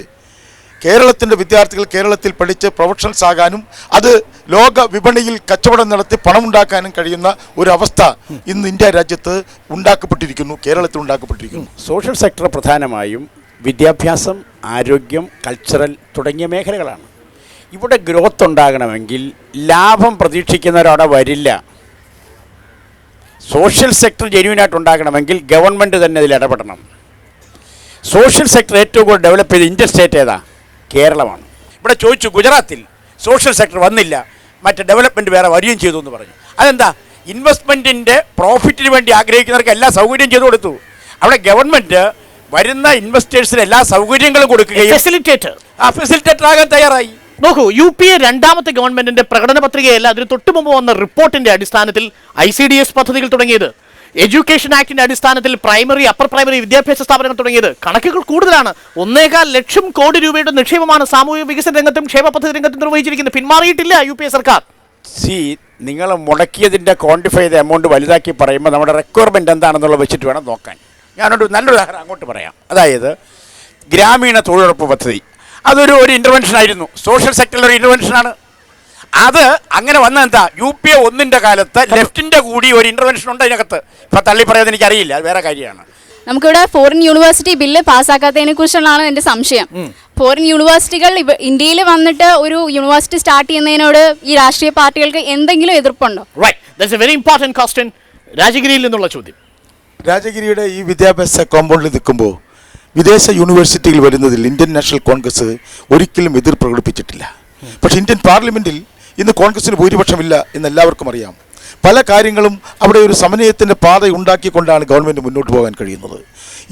കേരളത്തിൻ്റെ വിദ്യാർത്ഥികൾ കേരളത്തിൽ പഠിച്ച് പ്രൊഫഷണൽസ് ആകാനും അത് ലോക വിപണിയിൽ കച്ചവടം നടത്തി പണമുണ്ടാക്കാനും കഴിയുന്ന ഒരവസ്ഥ ഇന്ന് ഇന്ത്യ രാജ്യത്ത് ഉണ്ടാക്കപ്പെട്ടിരിക്കുന്നു, കേരളത്തിൽ ഉണ്ടാക്കപ്പെട്ടിരിക്കുന്നു. സോഷ്യൽ സെക്ടർ പ്രധാനമായും വിദ്യാഭ്യാസം, ആരോഗ്യം, കൾച്ചറൽ തുടങ്ങിയ മേഖലകളാണ്. ഇവിടെ ഗ്രോത്ത് ഉണ്ടാകണമെങ്കിൽ ലാഭം പ്രതീക്ഷിക്കുന്നവരവിടെ വരില്ല. സോഷ്യൽ സെക്ടർ ജെന്യൂനായിട്ട് ഉണ്ടാകണമെങ്കിൽ ഗവൺമെൻറ് തന്നെ അതിൽ ഇടപെടണം. സോഷ്യൽ സെക്ടർ ഏറ്റവും കൂടുതൽ ഡെവലപ്പ് ചെയ്ത ഇന്ത്യൻ സ്റ്റേറ്റ് ഏതാ? കേരളമാണ്. ഇവിടെ ചോദിച്ചു, ഗുജറാത്തിൽ സോഷ്യൽ സെക്ടർ വന്നില്ല, മറ്റേ ഡെവലപ്മെൻറ്റ് വേറെ വരികയും ചെയ്തു എന്ന് പറഞ്ഞു. അതെന്താ? ഇൻവെസ്റ്റ്മെൻറ്റിൻ്റെ പ്രോഫിറ്റിന് വേണ്ടി ആഗ്രഹിക്കുന്നവർക്ക് എല്ലാ സൗകര്യം ചെയ്തു കൊടുത്തു. അവിടെ ഗവൺമെൻറ് വരുന്ന ഇൻവെസ്റ്റേഴ്സിന് എല്ലാ സൗകര്യങ്ങളും കൊടുക്കുകയും ഫെസിലിറ്റേറ്റർ ആകാൻ തയ്യാറായി. നോക്കൂ, UPA രണ്ടാമത്തെ ഗവൺമെന്റിന്റെ പ്രകടന പത്രികയല്ല, അതിന് തൊട്ടുമുമ്പ് വന്ന റിപ്പോർട്ടിന്റെ അടിസ്ഥാനത്തിൽ ICDS പദ്ധതികൾ തുടങ്ങിയത്, എഡ്യൂക്കേഷൻ ആക്ടിന്റെ അടിസ്ഥാനത്തിൽ പ്രൈമറി, അപ്പർ പ്രൈമറി വിദ്യാഭ്യാസ സ്ഥാപനങ്ങൾ തുടങ്ങിയത്. കണക്കുകൾ കൂടുതലാണ്. 1.25 ലക്ഷം കോടി രൂപയുടെ നിക്ഷേപമാണ് സാമൂഹിക വികസന രംഗത്തും ക്ഷേമ പദ്ധതി രംഗത്തും നിർവഹിച്ചിരിക്കുന്നത്. പിന്മാറിയിട്ടില്ല UPA സർക്കാർ. നിങ്ങൾ മുടക്കിയതിൻ്റെ ക്വാണ്ടിഫൈ ചെയ്ത എമൗണ്ട് വലുതാക്കി പറയുമ്പോൾ നമ്മുടെ റിക്വയർമെൻറ്റ് എന്താണെന്നുള്ളത് വെച്ചിട്ട് വേണം നോക്കാൻ. ഞാനൊരു നല്ലൊരു ഉദാഹരണം അങ്ങോട്ട് പറയാം. അതായത് ഗ്രാമീണ തൊഴിലുറപ്പ് പദ്ധതി, അതൊരു ഇൻ്റർവെൻഷനായിരുന്നു, സോഷ്യൽ സെക്ടറിൽ ഒരു ഇൻ്റർവെൻഷനാണ്. അത് അങ്ങനെ വന്ന എന്താ, UPA 1 കാലത്ത് ലെഫ്റ്റിൻ്റെ കൂടി ഒരു ഇൻ്റർവെൻഷൻ ഉണ്ട് അതിനകത്ത്. ഇപ്പം തള്ളി പറയാതെ എനിക്കറിയില്ല, അത് വേറെ കാര്യമാണ്. നമുക്കിവിടെ ഫോറിൻ യൂണിവേഴ്സിറ്റി ബില്ല് പാസ്സാക്കാത്തതിനെ കുറിച്ചുള്ളതാണ് എൻ്റെ സംശയം. ഫോറിൻ യൂണിവേഴ്സിറ്റികൾ ഇന്ത്യയിൽ വന്നിട്ട് ഒരു യൂണിവേഴ്സിറ്റി സ്റ്റാർട്ട് ചെയ്യുന്നതിനോട് ഈ രാഷ്ട്രീയ പാർട്ടികൾക്ക് എന്തെങ്കിലും എതിർപ്പുണ്ടോ? That's a very important question. രാജഗിരിയിൽ നിന്നുള്ള ചോദ്യം. രാജഗിരിയുടെ ഈ വിദ്യാഭ്യാസ കോമ്പൗണ്ടിൽ നിൽക്കുമ്പോൾ വിദേശ യൂണിവേഴ്സിറ്റികൾ വരുന്നതിൽ ഇന്ത്യൻ നാഷണൽ കോൺഗ്രസ് ഒരിക്കലും എതിർ പ്രകടിപ്പിച്ചിട്ടില്ല. പക്ഷേ ഇന്ത്യൻ പാർലമെൻറ്റിൽ ഇന്ന് കോൺഗ്രസിന് ഭൂരിപക്ഷമില്ല എന്ന് എല്ലാവർക്കും അറിയാം. പല കാര്യങ്ങളും അവിടെ ഒരു സമന്വയത്തിൻ്റെ പാത ഉണ്ടാക്കിക്കൊണ്ടാണ് ഗവൺമെൻറ് മുന്നോട്ട് പോകാൻ കഴിയുന്നത്.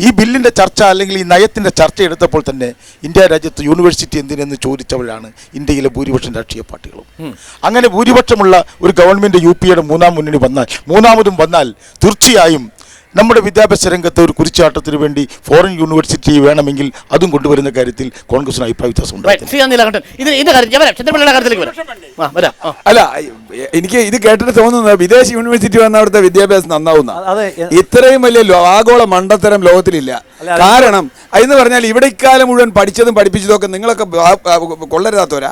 ഈ ബില്ലിൻ്റെ ചർച്ച അല്ലെങ്കിൽ ഈ നയത്തിൻ്റെ ചർച്ച എടുത്തപ്പോൾ തന്നെ ഇന്ത്യ രാജ്യത്ത് യൂണിവേഴ്സിറ്റി എന്തിനെന്ന് ചോദിച്ചവരാണ് ഇന്ത്യയിലെ ഭൂരിപക്ഷം രാഷ്ട്രീയ പാർട്ടികളും. അങ്ങനെ ഭൂരിപക്ഷമുള്ള ഒരു ഗവൺമെൻറ് UPAയുടെ മൂന്നാമതും വന്നാൽ തീർച്ചയായും നമ്മുടെ വിദ്യാഭ്യാസ രംഗത്ത് ഒരു കുരിച്ചാട്ടത്തിന് വേണ്ടി ഫോറിൻ യൂണിവേഴ്സിറ്റി വേണമെങ്കിൽ അതും കൊണ്ടുവരുന്ന കാര്യത്തിൽ കോൺഗ്രസിന് അഭിപ്രായ വ്യത്യാസമുണ്ട്. അല്ല, എനിക്ക് ഇത് കേട്ടിട്ട് തോന്നുന്നത് വിദേശ യൂണിവേഴ്സിറ്റി വന്ന അവിടുത്തെ വിദ്യാഭ്യാസം നന്നാവുന്ന. ഇത്രയും വലിയ ആഗോള മണ്ടത്തരം ലോകത്തിലില്ല. കാരണം അതെന്ന് പറഞ്ഞാൽ ഇവിടെ ഇക്കാലം മുഴുവൻ പഠിച്ചതും പഠിപ്പിച്ചതും ഒക്കെ നിങ്ങളൊക്കെ കൊള്ളരുതാത്തവരാ.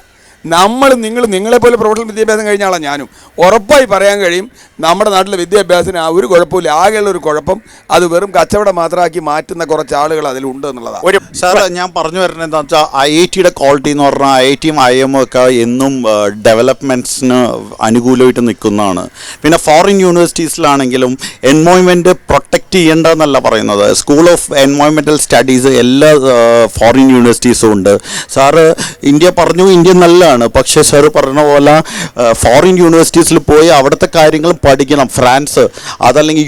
നിങ്ങളെപ്പോലെ പ്രൊഫഷണൽ വിദ്യാഭ്യാസം കഴിഞ്ഞ ആളാണ് ഞാനും. ഉറപ്പായി പറയാൻ കഴിയും, നമ്മുടെ നാട്ടിലെ വിദ്യാഭ്യാസത്തിന് ഒരു കുഴപ്പമില്ല. ആകെയുള്ള ഒരു കുഴപ്പം അത് വെറും കച്ചവടം മാത്രമാക്കി മാറ്റുന്ന കുറച്ച് ആളുകൾ അതിലുണ്ട് എന്നുള്ളതാണ്. സാർ, ഞാൻ പറഞ്ഞു വരുന്നത് എന്താ വെച്ചാൽ IITയുടെ ക്വാളിറ്റി എന്ന് പറഞ്ഞാൽ IITയും IIM ഒക്കെ എന്നും ഡെവലപ്മെൻറ്റ്സിന് അനുകൂലമായിട്ട് നിൽക്കുന്നതാണ്. പിന്നെ ഫോറിൻ യൂണിവേഴ്സിറ്റീസിലാണെങ്കിലും എൻവയോൺമെൻറ്റ് പ്രൊട്ടക്റ്റ് ചെയ്യേണ്ടതെന്നല്ല പറയുന്നത്. സ്കൂൾ ഓഫ് എൻവയോൺമെൻറ്റൽ സ്റ്റഡീസ് എല്ലാ ഫോറിൻ യൂണിവേഴ്സിറ്റീസും ഉണ്ട്. സാറ് ഇന്ത്യ പറഞ്ഞു, ഇന്ത്യ നല്ല, പക്ഷേ സാർ പറഞ്ഞ പോലെ ഫോറിൻ യൂണിവേഴ്സിറ്റീസിൽ പോയി അവിടുത്തെ കാര്യങ്ങൾ പഠിക്കണം. ഫ്രാൻസ്, അതല്ലെങ്കിൽ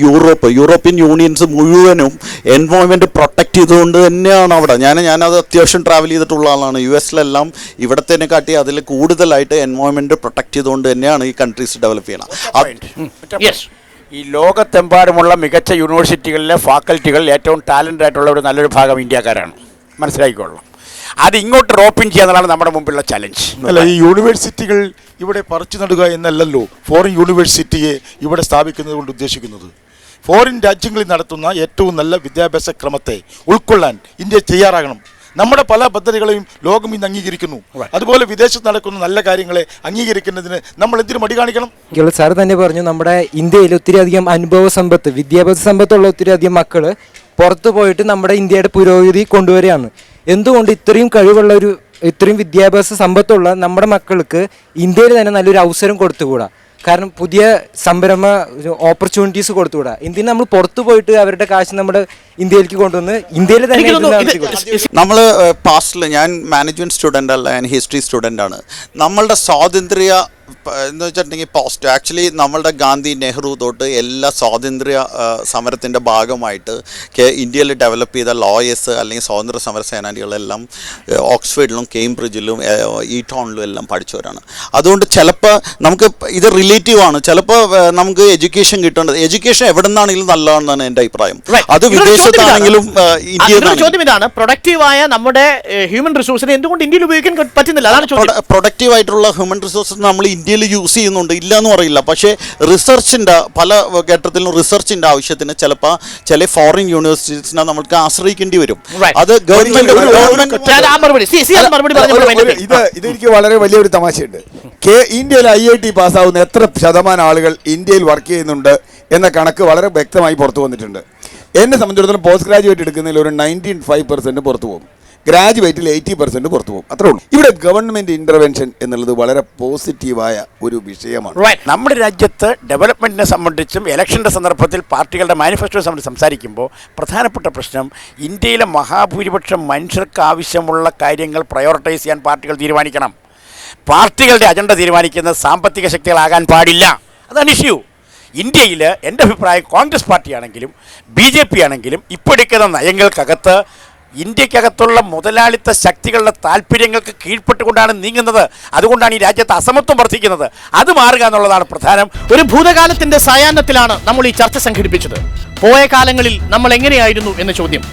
യൂറോപ്യൻ യൂണിയൻസ് മുഴുവനും എൻവയോൺമെൻറ്റ് പ്രൊട്ടക്റ്റ് ചെയ്തുകൊണ്ട് തന്നെയാണ് അവിടെ. ഞാനത് അത്യാവശ്യം ട്രാവൽ ചെയ്തിട്ടുള്ള ആളാണ്. US ഇവിടത്തേനെ കാട്ടി അതിൽ കൂടുതലായിട്ട് എൻവയോൺമെൻറ്റ് പ്രൊട്ടക്റ്റ് ചെയ്തുകൊണ്ട് തന്നെയാണ് ഈ കൺട്രീസ് ഡെവലപ്പ് ചെയ്യണം. ഈ ലോകത്തെമ്പാടുമുള്ള മികച്ച യൂണിവേഴ്സിറ്റികളിലെ ഫാക്കൽറ്റികൾ ഏറ്റവും ടാലൻ്റ് ആയിട്ടുള്ള ഒരു നല്ലൊരു ഭാഗം ഇന്ത്യക്കാരാണ്, മനസ്സിലാക്കിക്കൊള്ളണം. അത് ഇങ്ങോട്ട് റോപ്പിൻ ചെയ്യാന്നുള്ളതാണ് നമ്മുടെ മുമ്പിലുള്ള ചലഞ്ച്. അല്ല, ഈ യൂണിവേഴ്സിറ്റികൾ ഇവിടെ പറിച്ചു നടുക എന്നല്ലല്ലോ ഫോറിൻ യൂണിവേഴ്സിറ്റിയെ ഇവിടെ സ്ഥാപിക്കുന്നത് കൊണ്ട് ഉദ്ദേശിക്കുന്നത്. ഫോറിൻ രാജ്യങ്ങളിൽ നടത്തുന്ന ഏറ്റവും നല്ല വിദ്യാഭ്യാസ ക്രമത്തെ ഉൾക്കൊള്ളാൻ ഇന്ത്യ തയ്യാറാകണം. നമ്മുടെ പല പദ്ധതികളെയും ലോകം ഇന്ന് അംഗീകരിക്കുന്നു. അതുപോലെ വിദേശത്ത് നടക്കുന്ന നല്ല കാര്യങ്ങളെ അംഗീകരിക്കുന്നതിന് നമ്മൾ എന്തിനു മടി കാണിക്കണം? സാർ തന്നെ പറഞ്ഞു, നമ്മുടെ ഇന്ത്യയിൽ ഒത്തിരി അധികം അനുഭവ സമ്പത്ത്, വിദ്യാഭ്യാസ സമ്പത്തുള്ള ഒത്തിരി അധികം മക്കൾ പുറത്തു പോയിട്ട് നമ്മുടെ ഇന്ത്യയുടെ പുരോഗതി കൊണ്ടുവരികയാണ്. എന്തുകൊണ്ട് ഇത്രയും വിദ്യാഭ്യാസ സമ്പത്തുള്ള നമ്മുടെ മക്കൾക്ക് ഇന്ത്യയിൽ തന്നെ നല്ലൊരു അവസരം കൊടുത്തുകൂടാ? കാരണം പുതിയ സംരംഭ ഓപ്പർച്യൂണിറ്റീസ് കൊടുത്തുകൂടാ? എന്തിന് നമ്മൾ പുറത്തു പോയിട്ട് അവരുടെ കാശ് നമ്മുടെ ഇന്ത്യയിലേക്ക് കൊണ്ടുവന്ന് ഇന്ത്യയിൽ തന്നെ? നമ്മൾ പാസ്റ്റിൽ, ഞാൻ മാനേജ്മെൻറ്റ് സ്റ്റുഡൻ്റ് അല്ല, ഞാൻ ഹിസ്റ്ററി സ്റ്റുഡൻ്റ് ആണ്. നമ്മളുടെ സ്വാതന്ത്ര്യ എന്ന് വെച്ചിട്ടുണ്ടെങ്കിൽ പോസ്റ്റ് ആക്ച്വലി നമ്മളുടെ ഗാന്ധി, നെഹ്റു തൊട്ട് എല്ലാ സ്വാതന്ത്ര്യ സമരത്തിൻ്റെ ഭാഗമായിട്ട് ഇന്ത്യയിൽ ഡെവലപ്പ് ചെയ്ത ലോയേഴ്സ് അല്ലെങ്കിൽ സ്വാതന്ത്ര്യ സമര സേനാനികളെല്ലാം ഓക്സ്ഫോർഡിലും കേംബ്രിഡ്ജിലും ഈറ്റോണിലും എല്ലാം പഠിച്ചവരാണ്. അതുകൊണ്ട് ചിലപ്പോൾ നമുക്ക് ഇത് റിലേറ്റീവ് ആണ്. ചിലപ്പോൾ നമുക്ക് എഡ്യൂക്കേഷൻ കിട്ടേണ്ടത്, എഡ്യൂക്കേഷൻ എവിടെ നിന്നാണെങ്കിലും നല്ലതാണെന്നാണ് എൻ്റെ അഭിപ്രായം. അത് വിദേശത്താണെങ്കിലും ചോദ്യം ഇതാണ്, പ്രൊഡക്റ്റീവായ നമ്മുടെ ഹ്യൂമൻ റിസോഴ്സിനെ എന്തുകൊണ്ട് ഇന്ത്യയിൽ ഉപയോഗിക്കാൻ പറ്റുന്നില്ല? അതാണ് പ്രൊഡക്റ്റീവ് ആയിട്ടുള്ള ഹ്യൂമൻ റിസോഴ്സസ് നമ്മൾ ഇന്ത്യയിൽ യൂസ് ചെയ്യുന്നുണ്ട്, ഇല്ല എന്ന് പറയില്ല. പക്ഷേ റിസർച്ചിൻ്റെ പല ഘട്ടത്തിലും റിസർച്ചിൻ്റെ ആവശ്യത്തിന് ചിലപ്പോൾ ചില ഫോറിൻ യൂണിവേഴ്സിറ്റീസിനെ നമ്മൾക്ക് ആശ്രയിക്കേണ്ടി വരും. അത് ഇത് എനിക്ക് വളരെ വലിയൊരു തമാശയുണ്ട്. ഇന്ത്യയിൽ IIT പാസ്സാവുന്ന എത്ര ശതമാനം ആളുകൾ ഇന്ത്യയിൽ വർക്ക് ചെയ്യുന്നുണ്ട് എന്ന കണക്ക് വളരെ വ്യക്തമായി പുറത്തു വന്നിട്ടുണ്ട്. എന്നെ സംബന്ധിച്ചിടത്തോളം പോസ്റ്റ് ഗ്രാജുവേറ്റ് എടുക്കുന്നതിൽ ഒരു 95% പുറത്തു പോകും, ഗ്രാജുവേറ്റിൽ 80% പുറത്തു പോകും. അത്രേ ഉള്ളൂ. ഇവിടെ ഗവൺമെന്റ് ഇന്റർവെൻഷൻ എന്നുള്ളത് വളരെ പോസിറ്റീവായ ഒരു വിഷയമാണ്. നമ്മുടെ രാജ്യത്ത് ഡെവലപ്മെൻറ്റിനെ സംബന്ധിച്ചും ഇലക്ഷൻ്റെ സന്ദർഭത്തിൽ പാർട്ടികളുടെ മാനിഫെസ്റ്റോയെ സംബന്ധിച്ച് സംസാരിക്കുമ്പോൾ പ്രധാനപ്പെട്ട പ്രശ്നം ഇന്ത്യയിലെ മഹാഭൂരിപക്ഷം മനുഷ്യർക്ക് ആവശ്യമുള്ള കാര്യങ്ങൾ പ്രയോറിറ്റൈസ് ചെയ്യാൻ പാർട്ടികൾ തീരുമാനിക്കണം. പാർട്ടികളുടെ അജണ്ട തീരുമാനിക്കുന്ന സാമ്പത്തിക ശക്തികളാകാൻ പാടില്ല. അതാണ് ഇഷ്യൂ. ഇന്ത്യയിൽ എൻ്റെ അഭിപ്രായം കോൺഗ്രസ് പാർട്ടിയാണെങ്കിലും BJP ആണെങ്കിലും ഇപ്പോൾ എടുക്കുന്ന നയങ്ങൾക്കകത്ത് ഇന്ത്യക്കകത്തുള്ള മുതലാളിത്ത ശക്തികളുടെ താല്പര്യങ്ങൾക്ക് കീഴ്പ്പെട്ടുകൊണ്ടാണ് നീങ്ങുന്നത്. അതുകൊണ്ടാണ് ഈ രാജ്യത്ത് അസമത്വം വർദ്ധിക്കുന്നത്. അത് മാറുക എന്നുള്ളതാണ് പ്രധാനം. ഒരു ഭൂതകാലത്തിന്റെ സായാഹ്നത്തിലാണ് നമ്മൾ ഈ ചർച്ച സംഘടിപ്പിച്ചത്. പോയ കാലങ്ങളിൽ നമ്മൾ എങ്ങനെയായിരുന്നു എന്ന ചോദ്യം.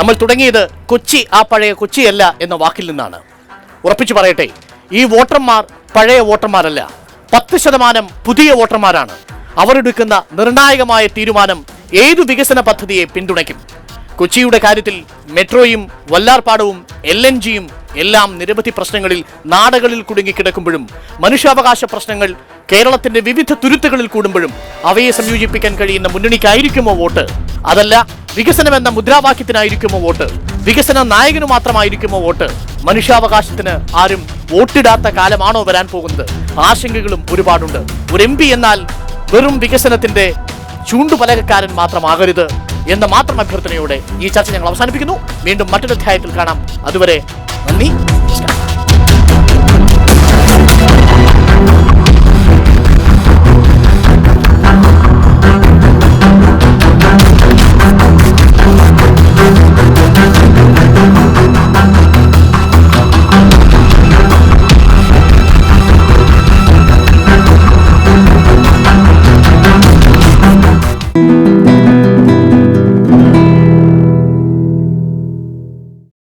നമ്മൾ തുടങ്ങിയത് കൊച്ചി ആ പഴയ കൊച്ചിയല്ല എന്ന വാക്കിൽ നിന്നാണ്. ഉറപ്പിച്ചു പറയട്ടെ, ഈ വോട്ടർമാർ പഴയ വോട്ടർമാരല്ല, 10% പുതിയ വോട്ടർമാരാണ്. അവരെടുക്കുന്ന നിർണായകമായ തീരുമാനം ഏതു വികസന പദ്ധതിയെ പിന്തുണയ്ക്കും. കൊച്ചിയുടെ കാര്യത്തിൽ മെട്രോയും വല്ലാർപാടവും LNGയും എല്ലാം നിരവധി പ്രശ്നങ്ങളിൽ നാടകളിൽ കുടുങ്ങിക്കിടക്കുമ്പോഴും മനുഷ്യാവകാശ പ്രശ്നങ്ങൾ കേരളത്തിന്റെ വിവിധ തുരുത്തുകളിൽ കൂടുമ്പോഴും അവയെ സംയോജിപ്പിക്കാൻ കഴിയുന്ന മുന്നണിക്കായിരിക്കുമോ വോട്ട്? അതല്ല വികസനം എന്ന മുദ്രാവാക്യത്തിനായിരിക്കുമോ വോട്ട്? വികസന നായകനു മാത്രമായിരിക്കുമോ വോട്ട്? മനുഷ്യാവകാശത്തിന് ആരും വോട്ടിടാത്ത കാലമാണോ വരാൻ പോകുന്നത്? ആശങ്കകളും ഒരുപാടുണ്ട്. ഒരു MP എന്നാൽ വെറും വികസനത്തിന്റെ ചൂണ്ടുപലകക്കാരൻ മാത്രമാകരുത് എന്ന മാത്രം അഭ്യർത്ഥനയോടെ ഈ ചർച്ച ഞങ്ങൾ അവസാനിപ്പിക്കുന്നു. വീണ്ടും മറ്റൊരു അധ്യായത്തിൽ കാണാം. അതുവരെ നന്ദി.